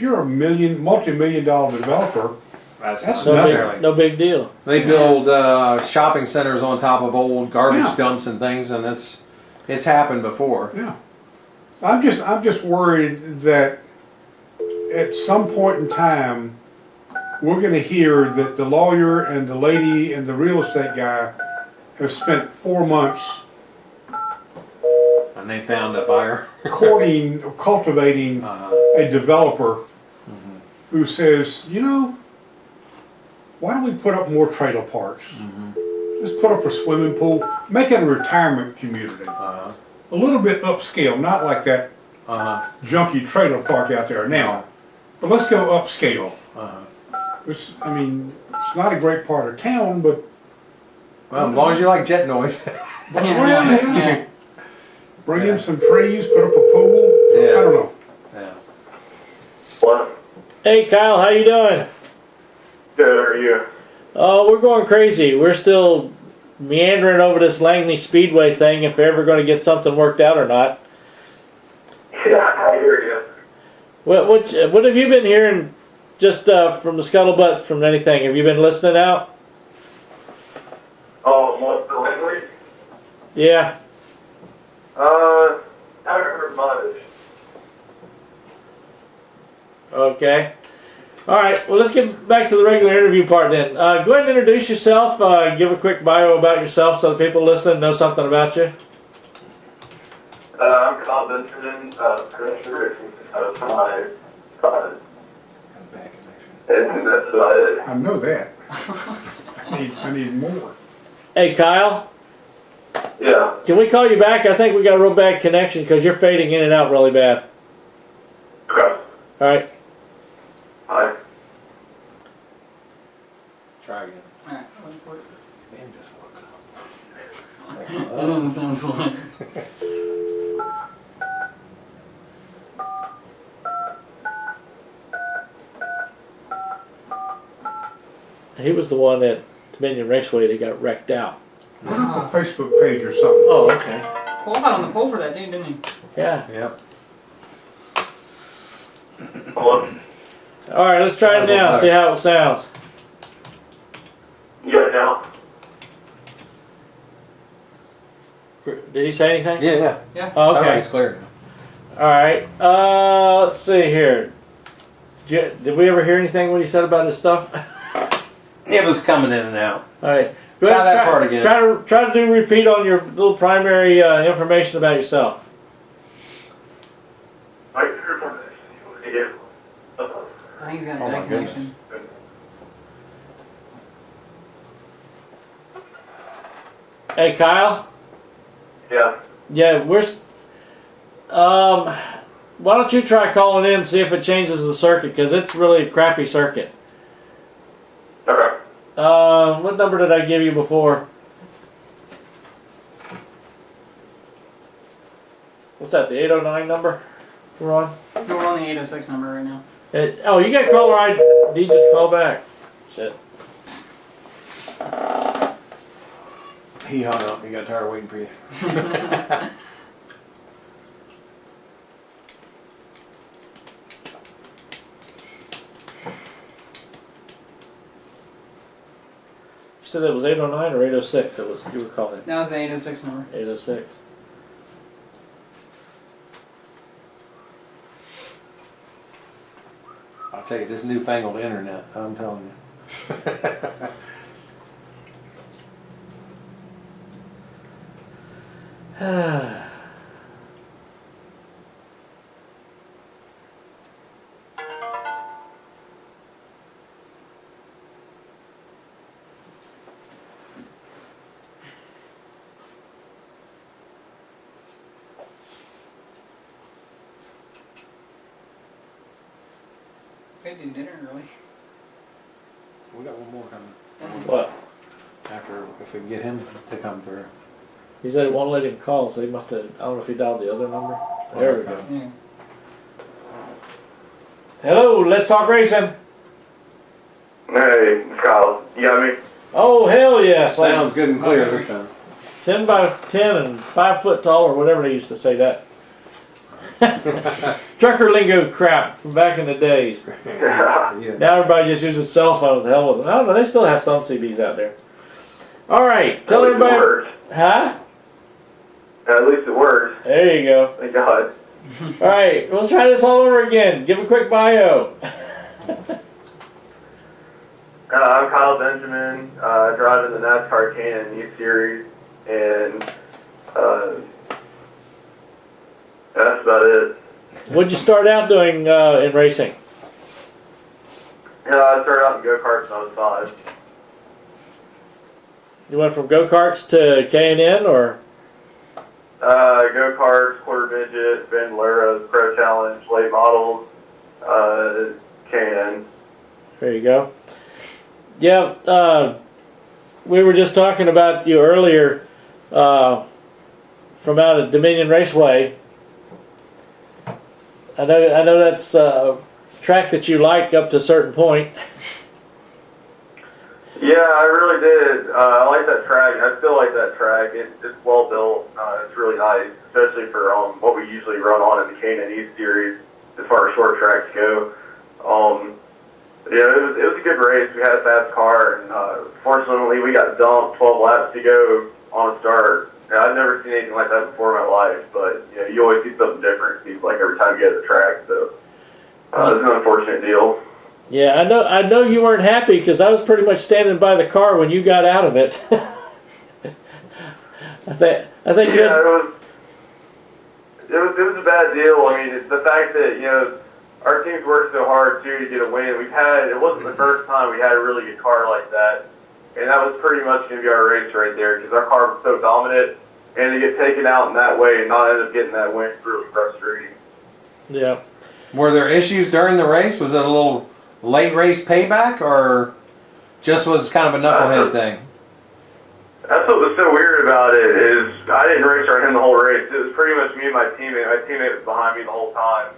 you're a multi-million-dollar developer, That's That's not No necessarily. big, no big deal. They build shopping centers on top of old garbage Yeah. dumps and things, and it's happened before. yeah. I'm just worried that at some point in time, we're going to hear that the lawyer and the lady and the real estate guy have spent 4 months And they found a buyer. courting, cultivating a developer who says, why don't we put up more trailer parks? Just put up a swimming pool, make it a retirement community. A little bit upscale, not like that junky trailer park out there now. But let's go upscale. It's not a great part of town, but Well, as long as you like jet noise. Yeah. bring in some trees, put up a pool. Yeah. I don't know. Yeah. What? Hey Kyle, how you doing? Good, are you? Oh, we're going crazy. We're still meandering over this Langley Speedway thing. If we're ever going to get something worked out or not. Yeah, I hear you. What have you been hearing? Just from the scuttlebutt, from anything? Have you been listening out? Oh, what, the Langley? Yeah. I haven't heard much. Okay. All right. Well, let's get back to the regular interview part then. Go ahead and introduce yourself. Give a quick bio about yourself so the people listening know something about you. I'm Kyle Benson, Commissioner of my and that's about it. I know that. I need more. Hey, Kyle. Yeah. Can we call you back? I think we got a real bad connection because you're fading in and out really bad. Okay. All right. Hi. Try again. Alright, wait for it. Man just woke That sounds like. He was the one at Dominion Raceway that got wrecked out. Put up a Facebook page or something. Oh, okay. Cole got on the pole for that dude, didn't he? Yeah. Yep. Hello. All right, let's try it now. See how it sounds. good now. Did he say anything? Yeah. Yeah. Oh, Sounds like okay. it's clear now. All right. Let's see here. Did we ever hear anything when he said about his stuff? It was coming in and out. All right. Go Try ahead, that part again. Try to do repeat on your little primary information about yourself. I think he's got a Oh, bad my connection. Hey, Kyle. Yeah. Yeah, why don't you try calling in and see if it changes the circuit, because it's really a crappy circuit. Okay. What number did I give you before? What's that, the 809 number we're on? No, we're on the 806 number right now. Oh, you got caller ID, just call back. Shit. He hung up. He got tired of waiting for you. You said it was 809 or 806 it was, you were calling it? That was the 806 number. 806. I'll tell you, this newfangled internet, I'm telling you. We do dinner early. We got one more coming. What? After, if we can get him to come through. He said it won't let him call, so he must have, I don't know if he dialed the other number. There we go. Yeah. Hello, Let's Talk Racing. Hey, Kyle. You got me? Oh, hell yes. Sounds good and clear this time. 10 by 10 and 5 foot tall, or whatever they used to say that. Trucker lingo crap from back in the days. Yeah. Now everybody just uses cell phones. The hell with them. I don't know. They still have some CBs out there. All right, tell At least it everybody. works. Huh? At least it works. There you go. Thank God. All right, let's try this all over again. Give a quick bio. I'm Kyle Benjamin, driving the NASCAR Can Youth Series, and that's about it. What'd you start out doing in racing? I started out in go-karts when I was 5. You went from go-karts to K&N, or? Go-karts, quarter midget, bandoleros, pro challenge, late models, Can. There you go. Yeah, we were just talking about you earlier from out at Dominion Raceway. I know that's a track that you like up to a certain point. Yeah, I really did. I like that track. I still like that track. It's well built. It's really nice, especially for what we usually run on in the K&N East Series as far as short tracks go. Yeah, it was a good race. We had a fast car, and fortunately we got dumped 12 laps to go on a start. Now, I've never seen anything like that before in my life, but you know, you always see something different. It seems like every time you get to the track, so it's an unfortunate deal. Yeah, I know you weren't happy because I was pretty much standing by the car when you got out of it. I think Yeah, it was a bad deal. I mean, it's the fact that, you know, our team's worked so hard too to get a win. It wasn't the first time we had a really good car like that, and that was pretty much going to be our race right there because our car was so dominant, and to get taken out in that way and not end up getting that win is really frustrating. Yeah. Were there issues during the race? Was it a little late race payback, or just was kind of a knucklehead thing? That's what was so weird about it is I didn't race around him the whole race. It was pretty much me and my teammate. My teammate was behind me the whole time.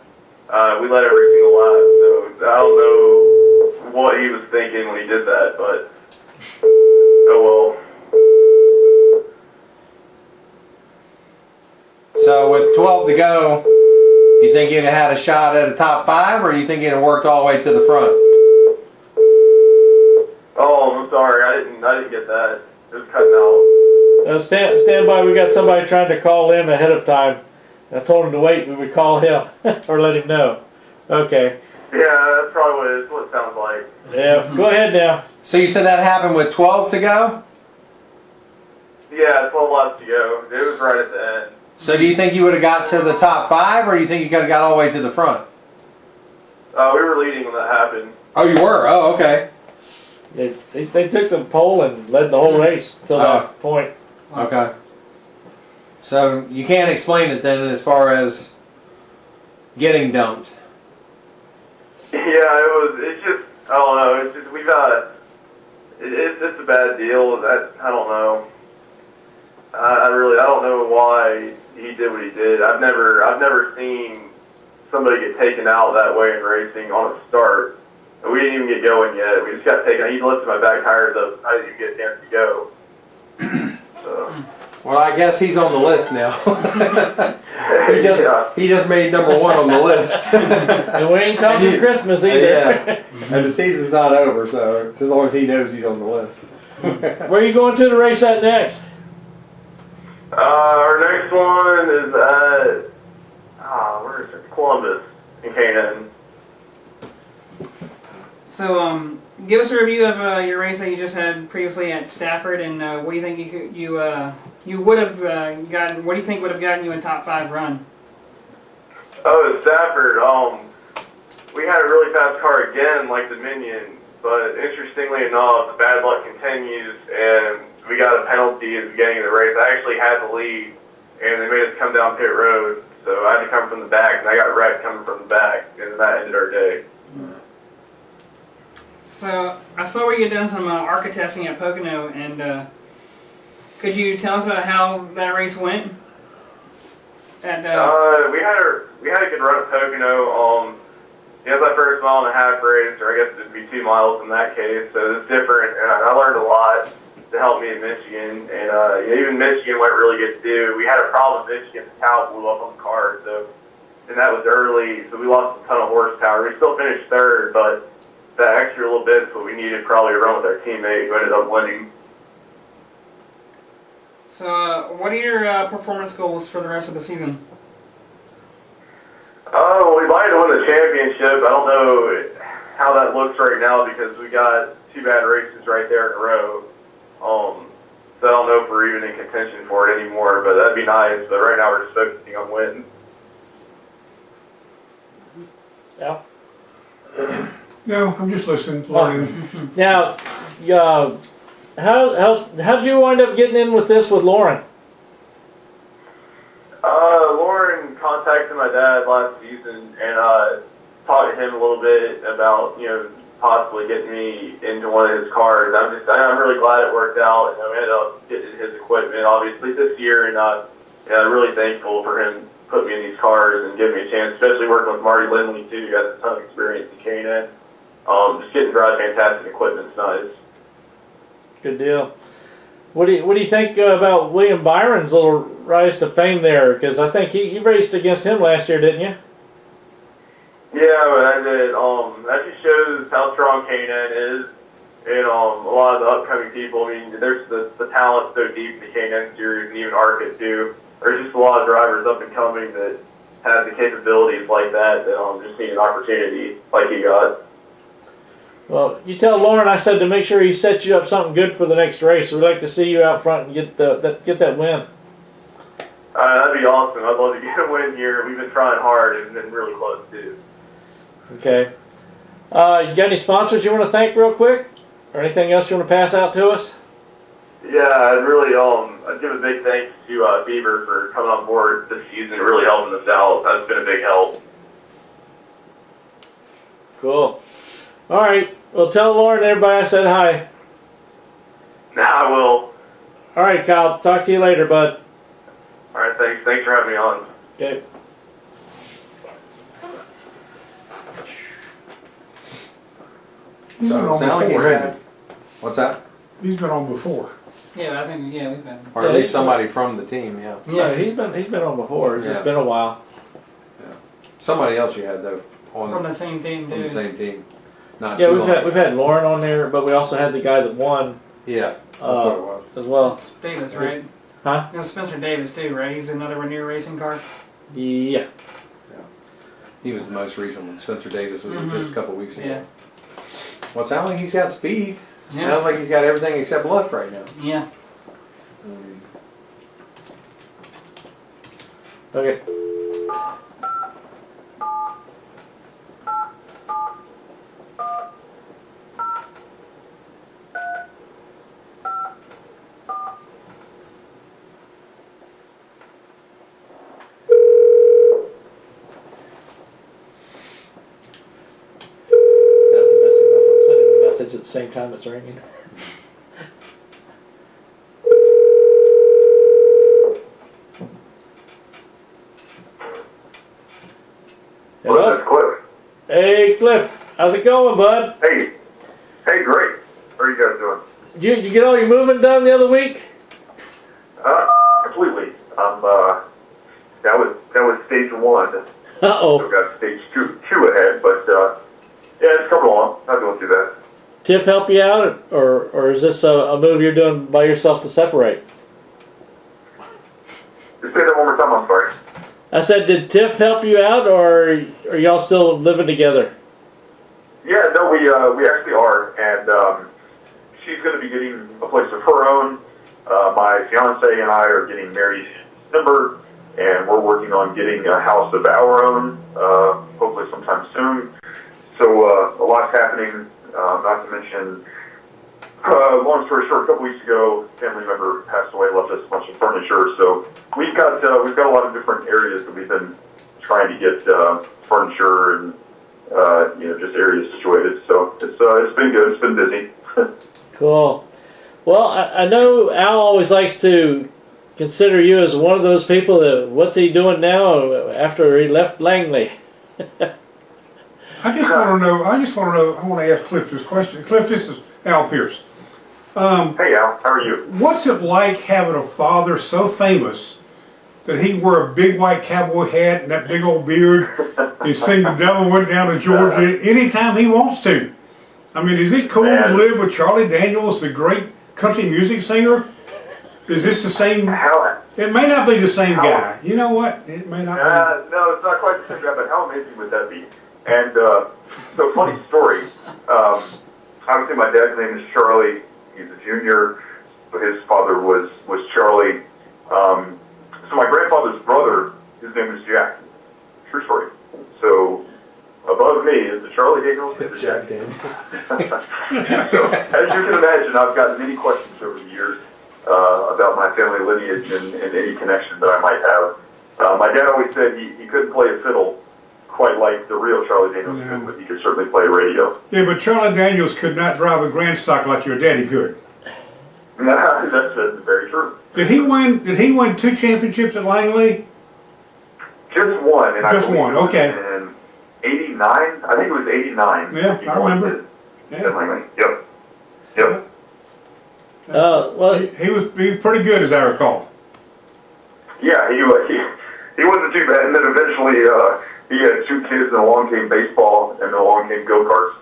We led every single lap, so I don't know what he was thinking when he did that, but oh well. So with 12 to go, you think you'd have had a shot at a top 5, or you think you'd have worked all the way to the front? Oh, I'm sorry. I didn't get that. It was cutting out. Stand by. We got somebody trying to call in ahead of time. I told him to wait. We would call him or let him know. Okay. Yeah, that's probably what it sounds like. Yeah. Go ahead now. So you said that happened with 12 to go? Yeah, 12 laps to go. It was right at the end. So do you think you would have got to the top 5, or do you think you could have got all the way to the front? We were leading when that happened. Oh, you were? Oh, okay. They took the pole and led the whole race till that point. Okay. So you can't explain it then as far as getting dumped. Yeah, it's just, I don't know, it's just, we've got, it's a bad deal. I don't know. I don't know why he did what he did. I've never seen somebody get taken out that way in racing on a start. And we didn't even get going yet. We just got taken out. He lifted my back tires up. I didn't even get a chance to go. So. Well, I guess he's on the list now. he just made number 1 on the list. And we ain't talking Christmas either. Yeah. And the season's not over, so as long as he knows he's on the list. Where are you going to the race at next? Our next one is at where is it? Columbus in Canaan. So, give us a review of your race that you just had previously at Stafford, and what do you think you would have gotten? What do you think would have gotten you a top 5 run? Oh, at Stafford, we had a really fast car again, like the Minion. But interestingly enough, the bad luck continues, and we got a penalty at the beginning of the race. I actually had the lead, and they made us come down pit road, so I had to come from the back, and I got wrecked coming from the back, and that ended our day. So, I saw where you had done some ARCA testing at Pocono, and could you tell us about how that race went? We had a good run at Pocono. It was my first 1.5 mile race, or I guess it'd be 2 miles in that case, so it's different, and I learned a lot to help me in Michigan, and even Michigan went really good too. We had a problem in Michigan, the towel blew up on the car, and that was early, so we lost a ton of horsepower. We still finished 3rd, but that extra little bit is what we needed probably to run with our teammate who ended up winning. So, what are your performance goals for the rest of the season? Oh, we'd like to win the championship. I don't know how that looks right now because we got 2 bad races right there in a row. So I don't know if we're even in contention for it anymore, but that'd be nice. But right now we're just focusing on winning. Yeah. No, I'm just listening, learning. Now, how'd you wind up getting in with this with Lauren? Lauren contacted my dad last season and talked to him a little bit about, possibly getting me into one of his cars. I'm really glad it worked out. We ended up getting his equipment, obviously, this year, and I'm really thankful for him putting me in these cars and giving me a chance, especially working with Marty Lindley, too, who has a ton of experience in K&N. Just getting to drive fantastic equipment's nice. Good deal. What do you think about William Byron's little rise to fame there? Because I think you raced against him last year, didn't you? Yeah, but I did. That just shows how strong K&N is, and a lot of the upcoming people. I mean, there's the talent so deep in the K&N series, and even ARCA too. There's just a lot of drivers up and coming that have the capabilities like that just need an opportunity like he got. Well, you tell Lauren I said to make sure he sets you up something good for the next race. We'd like to see you out front and get that win. That'd be awesome. I'd love to get a win here. We've been trying hard and been really close too. Okay. You got any sponsors you want to thank real quick? Or anything else you want to pass out to us? Yeah, I'd give a big thanks to Beaver for coming on board this season and really helping us out. That's been a big help. Cool. All right. Well, tell Lauren and everybody I said hi. I will. All right, Kyle. Talk to you later, bud. All right, thanks. Thanks for having me on. Okay. He's been on sound like before, he's hasn't What's that? he? He's been on before. Yeah, I think we've been. Or at least somebody from the team, yeah. Yeah, he's been on before. It's just been a while. Somebody else you had though From the same team on too. the same team. not Yeah, too we've long. had Lauren on there, but we also had the guy that won Yeah, that's what it was. as well. Davis, right? Huh? No, Spencer Davis too, right? He's another Rainier racing car. Yeah. He was the most recent one. Spencer Davis was just a couple weeks ago. Yeah. Well, it sounds like he's got speed. Yeah. Sounds like he's got everything except luck right now. Yeah. Okay. I'm sending a message at the same time it's ringing. Well, that's Cliff. Hey, Cliff. How's it going, bud? Hey, great. How are you guys doing? Did you get all your moving done the other week? Completely. That was stage one. Uh-oh. Still got stage two ahead, but yeah, it's coming along. Not doing too bad. Tiff help you out, or is this a move you're doing by yourself to separate? Just say that one more time. I'm sorry. I said, did Tiff help you out, or are y'all still living together? Yeah, no, we actually are, and she's going to be getting a place of her own. My fiance and I are getting married in December, and we're working on getting a house of our own, hopefully sometime soon. So a lot's happening. Not to mention, long story short, a couple weeks ago, a family member passed away, left us a bunch of furniture. So we've got a lot of different areas that we've been trying to get furniture and just areas situated. So it's been good. It's been busy. Cool. Well, I know Al always likes to consider you as one of those people that, what's he doing now after he left Langley? I want to ask Cliff this question. Cliff, this is Al Pearce. Hey Al, how are you? What's it like having a father so famous that he wore a big white cowboy hat and that big old beard and sing "The Devil Went Down to Georgia" anytime he wants to? I mean, is it cool to live with Charlie Daniels, the great country music singer? Is this the same? It may not be the same guy. You know what? It may not be. No, it's not quite the same guy, but how amazing would that be? And so, funny story. Obviously, my dad's name is Charlie. He's a junior. So his father was Charlie. So my grandfather's brother, his name is Jack. True story. So above me is the Charlie Daniels. Jack Daniels. So, as you can imagine, I've gotten many questions over the years about my family lineage and any connection that I might have. My dad always said he couldn't play a fiddle quite like the real Charlie Daniels could, but he could certainly play radio. Yeah, but Charlie Daniels could not drive a Grand Stock like your daddy could. That's very true. Did he win 2 championships at Langley? Just one. And Just one, okay. In 89, I think it was 89. Yeah, I remember. Yeah. Yep. Well, He was pretty good, as I recall. Yeah, he wasn't too bad, and then eventually he had 2 kids, and along came baseball, and then along came go-karts.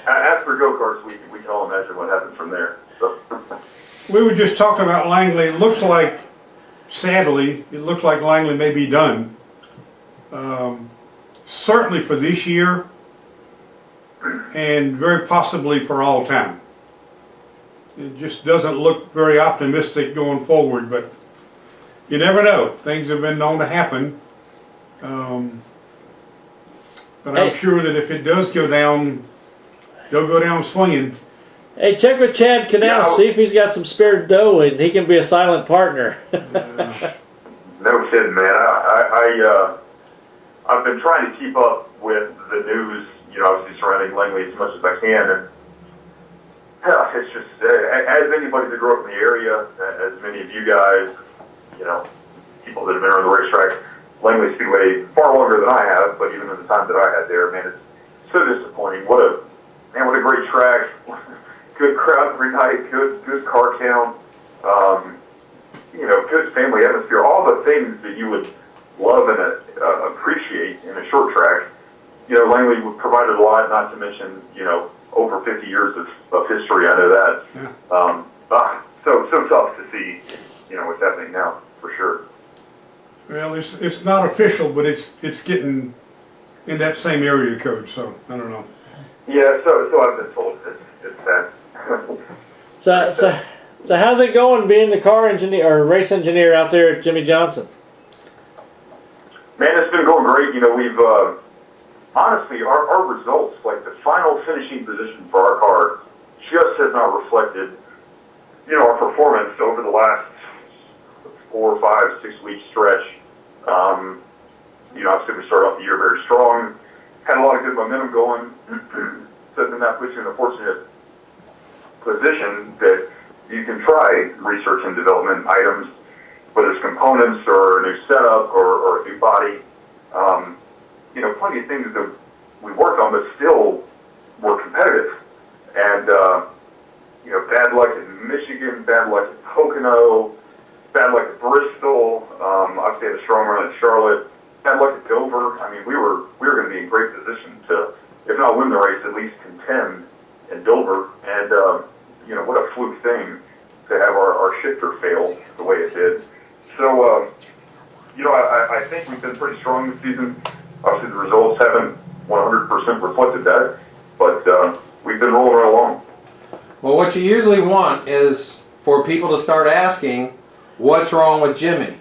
As for go-karts, we can all imagine what happened from there. So. We were just talking about Langley. It looks like, sadly, Langley may be done. Certainly for this year, and very possibly for all time. It just doesn't look very optimistic going forward, but you never know. Things have been known to happen. But I'm sure that if it does go down, they'll go down swinging. hey, check with Chad Canal, see if he's got some spare dough and he can be a silent partner. No kidding, man. I've been trying to keep up with the news, obviously surrounding Langley as much as I can, and it's just, as anybody that grew up in the area, as many of you guys, people that have been around the racetrack, Langley Speedway far longer than I have, but even in the time that I had there, man, it's so disappointing. What a great track. Good crowd every night, good car count, good family atmosphere, all the things that you would love and appreciate in a short track. Langley provided a lot, not to mention, over 50 years of history. I know that. Yeah. So tough to see, what's happening now, for sure. Well, it's not official, but it's getting in that same area code, so I don't know. Yeah, so I've been told. It's sad. So how's it going being the car engineer or race engineer out there at Jimmy Johnson? Man, it's been going great. We've honestly, our results, like the final finishing position for our car, just has not reflected, our performance over the last 4, 5, 6 week stretch. Obviously we started off the year very strong, had a lot of good momentum going, so then that puts you in a fortunate position that you can try research and development items, whether it's components or a new setup or a new body. Plenty of things that we worked on, but still were competitive. And, bad luck in Michigan, bad luck in Pocono, bad luck at Bristol, obviously had a strong run at Charlotte, bad luck at Dover. I mean, we were going to be in great position to, if not win the race, at least contend in Dover. And, what a fluke thing to have our shifter fail the way it did. So, I think we've been pretty strong this season. Obviously, the results haven't 100% reflected that, but we've been rolling right along. Well, what you usually want is for people to start asking, what's wrong with Jimmy?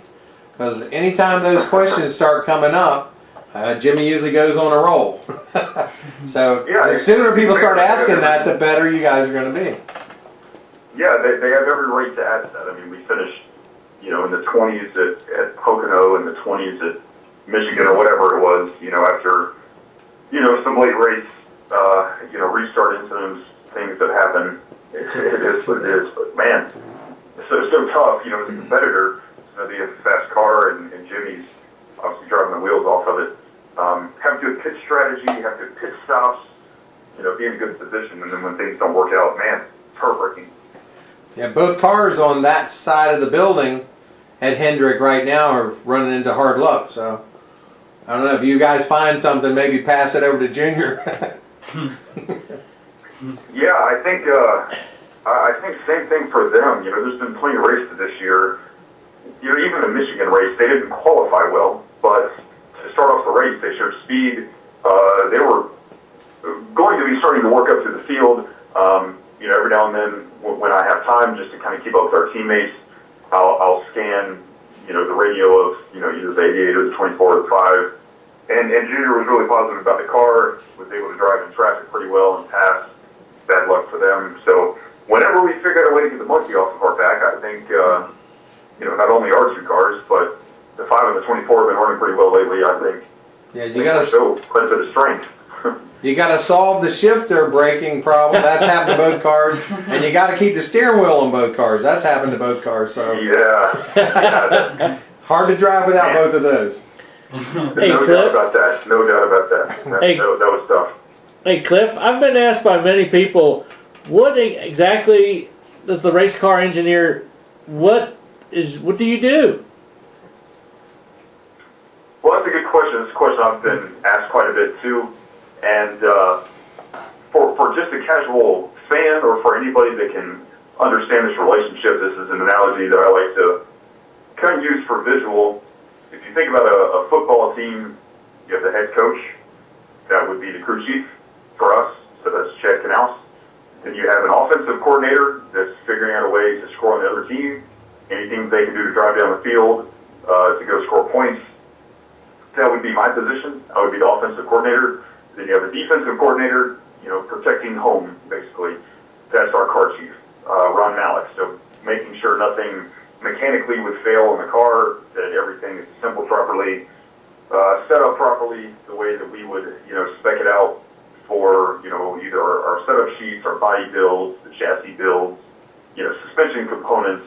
Because anytime those questions start coming up, Jimmy usually goes on a roll. So the sooner people start asking that, the better you guys are going to be. Yeah, they have every right to ask that. I mean, we finished, in the 20s at Pocono and the 20s at Michigan or whatever it was, after, some late race, restart incidents, things that happen. It is what it is. But man, it's so tough, as a competitor, be a fast car and Jimmy's obviously driving the wheels off of it. Have good pit strategy, have good pit stops, be in a good position. And then when things don't work out, man, it's heartbreaking. Yeah, both cars on that side of the building at Hendrick right now are running into hard luck. So I don't know if you guys find something, maybe pass it over to Junior. Yeah, I think same thing for them. There's been plenty of races this year. Even the Michigan race, they didn't qualify well, but to start off the race, they showed speed. They were going to be starting to work up to the field. Every now and then, when I have time, just to kind of keep up with our teammates, I'll scan, the radio of, either the 88 or the 24 or the 5. And Junior was really positive about the car, was able to drive in traffic pretty well and pass. Bad luck for them. So whenever we figure out a way to get the monkey off of our back, I think, not only our two cars, but the 5 and the 24 have been running pretty well lately, I think. Yeah, you got to show quite a bit of strength. You got to solve the shifter braking problem. That's happened to both cars, and you got to keep the steering wheel on both cars. That's happened to both cars. So yeah. Hard to drive without both of those. No doubt about that. No doubt about that. That was tough. Hey Cliff, I've been asked by many people, what exactly does the race car engineer? What do you do? Well, that's a good question. It's a question I've been asked quite a bit too. And for just a casual fan or for anybody that can understand this relationship, this is an analogy that I like to kind of use for visual. If you think about a football team, you have the head coach. That would be the crew chief for us. So that's Chad Knaus. Then you have an offensive coordinator that's figuring out a way to score on the other team. Anything they can do to drive down the field to go score points. That would be my position. I would be the offensive coordinator. Then you have a defensive coordinator, protecting home, basically. That's our car chief, Ron Malik. So making sure nothing mechanically would fail in the car, that everything is assembled properly, set up properly, the way that we would, spec it out for, either our setup sheets, our body builds, the chassis builds, suspension components,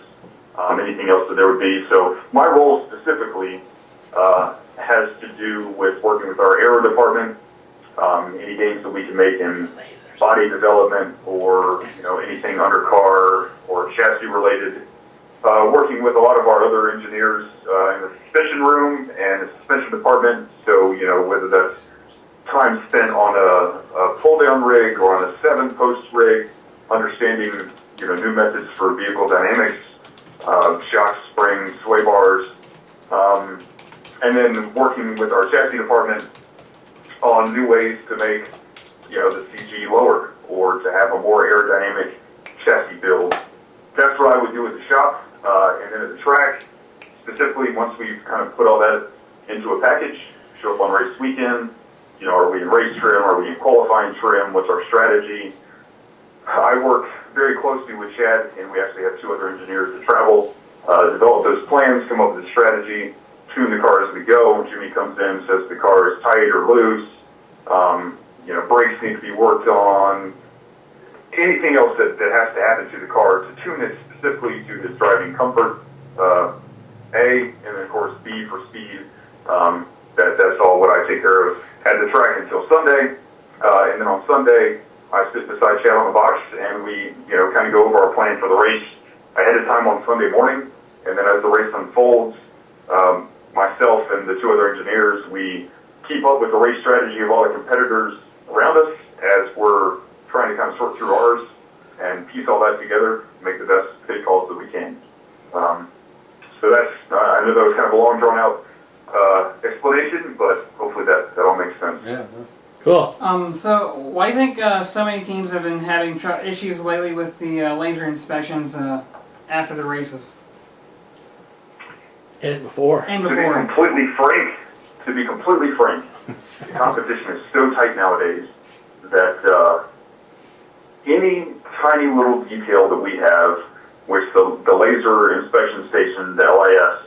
anything else that there would be. So my role specifically has to do with working with our aero department, any gains that we can make in body development or anything undercar or chassis related. Working with a lot of our other engineers in the suspension room and the suspension department. So whether that's time spent on a pull-down rig or on a 7-post rig, understanding new methods for vehicle dynamics, shocks, springs, sway bars, and then working with our chassis department on new ways to make the CG lower or to have a more aerodynamic chassis build. That's what I would do at the shop, and then at the track, specifically once we've kind of put all that into a package, show up on race weekend. Are we in race trim? Are we in qualifying trim? What's our strategy? I work very closely with Chad, and we actually have 2 other engineers that travel, develop those plans, come up with a strategy, tune the car as we go. Jimmy comes in, says the car is tight or loose, brakes need to be worked on, anything else that has to happen to the car to tune it specifically to his driving comfort, A, and then of course B for speed. That's all what I take care of at the track until Sunday, and then on Sunday I sit beside Chad on the box and we kind of go over our plan for the race ahead of time on Sunday morning, and then as the race unfolds, myself and the 2 other engineers, we keep up with the race strategy of all the competitors around us as we're trying to kind of sort through ours and piece all that together, make the best pit calls that we can. So that's, I know that was kind of a long drawn out explanation, but hopefully that all makes sense. Yeah. Cool. So why do you think so many teams have been having issues lately with the laser inspections after the races? And before. And To be before. completely frank, the competition is so tight nowadays that any tiny little detail that we have, which the laser inspection station, the LIS,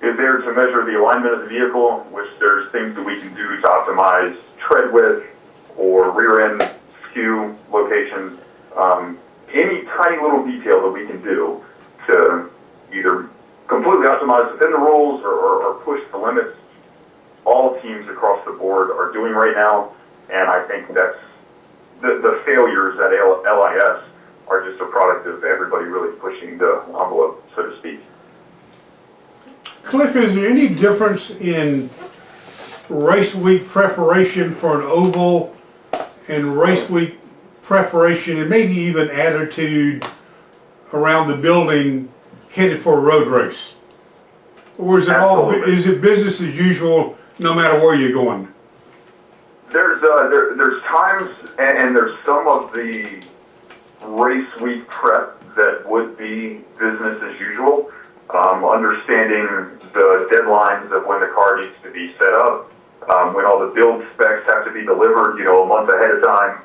is there to measure the alignment of the vehicle, which there's things that we can do to optimize tread width or rear end skew locations. Any tiny little detail that we can do to either completely optimize within the rules or push the limits, all teams across the board are doing right now, and I think that's the failures at LIS are just a product of everybody really pushing the envelope, so to speak. Cliff, is there any difference in race week preparation for an oval and race week preparation and maybe even attitude around the building headed for a road race? Or is it is it business as usual no matter where you're going? There's times and there's some of the race week prep that would be business as usual. Understanding the deadlines of when the car needs to be set up, when all the build specs have to be delivered, a month ahead of time,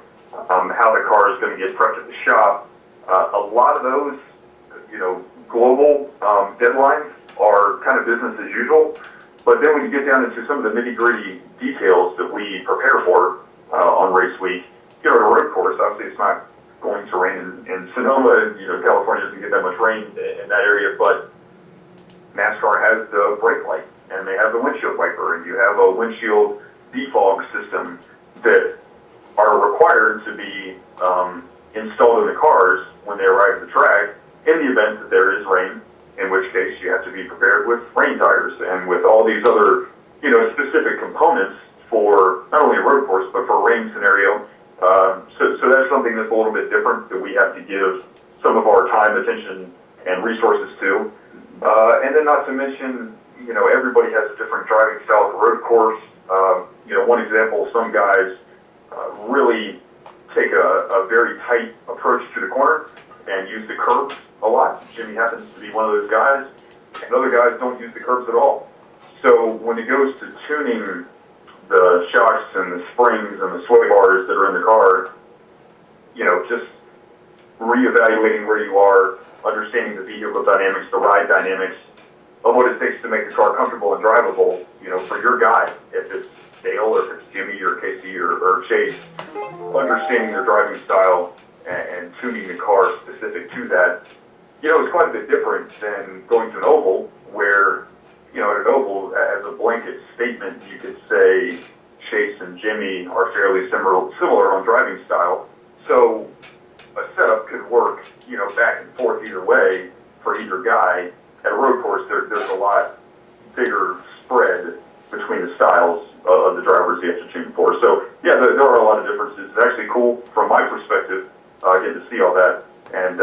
how the car is going to get prepped at the shop. A lot of those, global deadlines are kind of business as usual. But then when you get down into some of the nitty-gritty details that we prepare for on race week, at a road course, obviously it's not going to rain in Sonoma. California doesn't get that much rain in that area, but NASCAR has the brake light, and they have the windshield wiper, and you have a windshield defog system that are required to be installed in the cars when they arrive at the track in the event that there is rain, in which case you have to be prepared with rain tires and with all these other, specific components for not only a road course, but for a rain scenario. So that's something that's a little bit different that we have to give some of our time, attention, and resources to. And then not to mention, everybody has a different driving style at the road course. One example, some guys really take a very tight approach to the corner and use the curbs a lot. Jimmy happens to be one of those guys, and other guys don't use the curbs at all. So when it goes to tuning the shocks and the springs and the sway bars that are in the car, just reevaluating where you are, understanding the vehicle dynamics, the ride dynamics of what it takes to make the car comfortable and drivable, for your guy, if it's Dale or if it's Jimmy or Casey or Chase, understanding their driving style and tuning the car specific to that, it's quite a bit different than going to an oval where, at an oval, as a blanket statement, you could say Chase and Jimmy are fairly similar on driving style. So a setup could work, back and forth either way for either guy. At a road course, there's a lot bigger spread between the styles of the drivers you have to tune for. So yeah, there are a lot of differences. It's actually cool from my perspective, getting to see all that and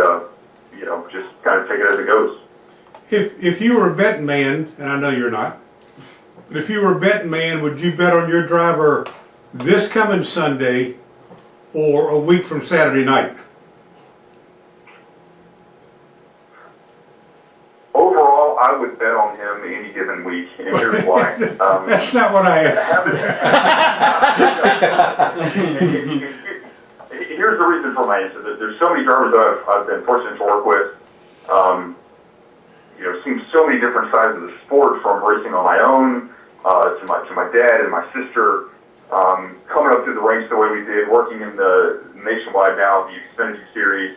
just kind of take it as it goes. If you were a betting man, and I know you're not, but if you were a betting man, would you bet on your driver this coming Sunday or a week from Saturday night? Overall, I would bet on him any given week, and here's why. That's not what I asked. Here's the reason for my answer. There's so many drivers that I've been fortunate to work with. Seen so many different sides of the sport, from racing on my own to my dad and my sister, coming up through the ranks the way we did, working in the nationwide now, the Xfinity Series.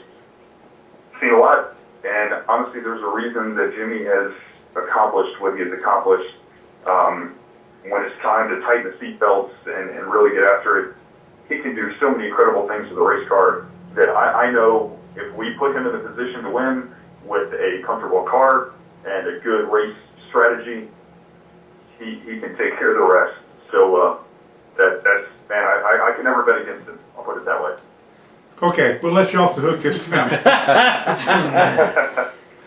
Seen a lot, and honestly, there's a reason that Jimmy has accomplished what he has accomplished. When it's time to tighten the seatbelts and really get after it, he can do so many incredible things with the race car that I know if we put him in a position to win with a comfortable car and a good race strategy, he can take care of the rest. So that's man, I can never bet against him. I'll put it that way. Okay, we'll let you off the hook this time.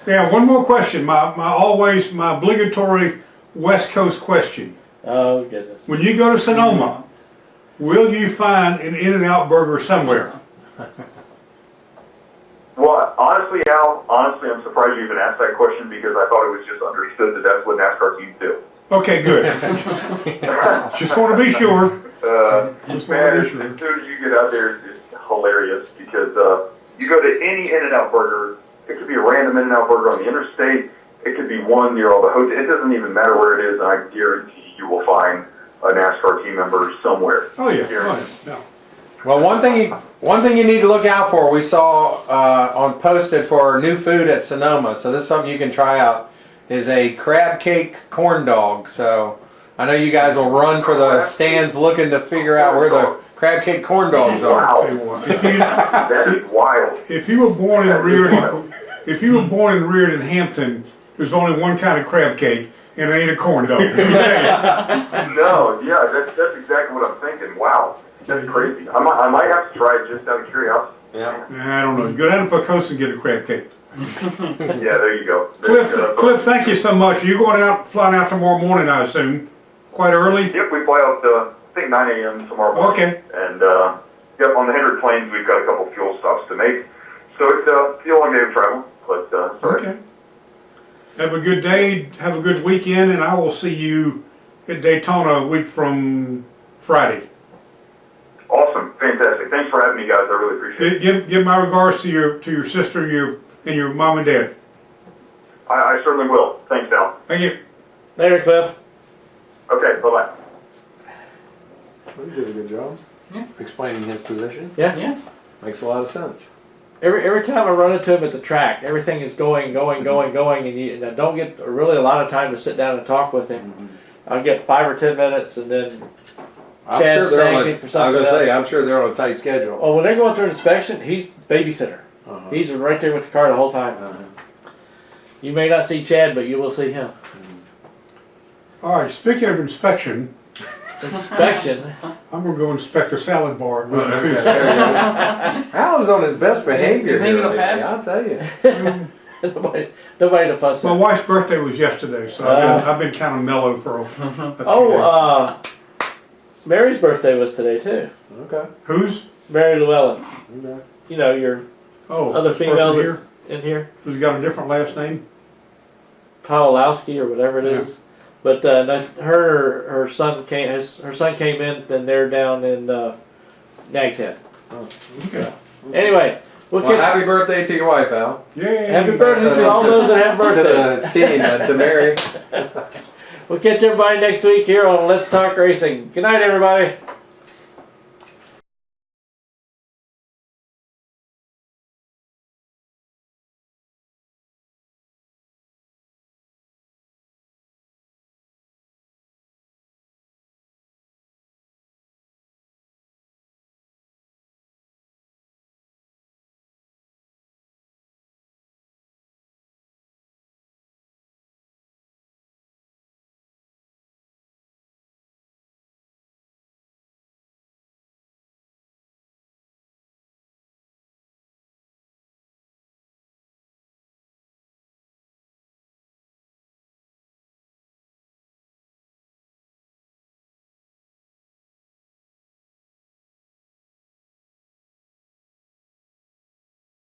Now, one more question. My obligatory West Coast question. Oh goodness. When you go to Sonoma, will you find an In-N-Out burger somewhere? Well, honestly, Al, I'm surprised you even asked that question because I thought it was just understood that that's what NASCAR teams do. Okay, good. Just want to be sure. As soon as you get out there, it's hilarious because you go to any In-N-Out burger. It could be a random In-N-Out burger on the interstate. It could be one near all the hotels. It doesn't even matter where it is, and I guarantee you will find a NASCAR team member somewhere. Oh yeah. No. Well, one thing you need to look out for, we saw on posted for new food at Sonoma, so this is something you can try out, is a crab cake corn dog. So I know you guys will run for the stands looking to figure out where the crab cake corn dogs are. Wow. That is wild. If you were born and reared in Hampton, there's only one kind of crab cake, and it ain't a corn dog. No, yeah, that's exactly what I'm thinking. Wow. That's crazy. I might have to try it just out of curiosity. Yeah. I don't know. Go down to Pocosa and get a crab cake. Yeah, there you go. Cliff, thank you so much. You're flying out tomorrow morning, I assume. Quite early? Yep, we fly out, I think 9 a.m. tomorrow morning. Okay. And, on the Hendrick Plains, we've got a couple fuel stops to make. So it's a long day of travel, but sorry. Okay. Have a good day. Have a good weekend, and I will see you at Daytona a week from Friday. Awesome, fantastic. Thanks for having me, guys. I really appreciate it. Give my regards to your sister and your mom and dad. I certainly will. Thanks, Al. Thank you. Later, Cliff. Okay, bye-bye. He did a good job. Yeah. Explaining his position. Yeah. Makes a lot of sense. Every time I run into him at the track, everything is going, and I don't get really a lot of time to sit down and talk with him. I'll get 5 or 10 minutes, and then Chad snags him for something else. I'm sure they're on a tight schedule. Well, when they're going through an inspection, he's the babysitter. He's right there with the car the whole time. You may not see Chad, but you will see him. All right, speaking of inspection, I'm going to go inspect a salad bar. Al is on his best behavior You think here it'll lately, pass? I'll tell you. Nobody to fuss My at. wife's birthday was yesterday, so I've been kind of mellow for a few days. Mary's birthday was today too. Okay. Who's? Mary Llewellyn. Okay. You know, your other female that's in here. Who's got a different last name? Pawlowski or whatever it is. But her son came. Her son came in, and they're down in Nag's Head. Oh, okay. Anyway, well, happy birthday to your wife, Al. Yay! Happy birthday to all those that have birthdays. To the team, to Mary. We'll catch everybody next week here on Let's Talk Racing. Good night, everybody.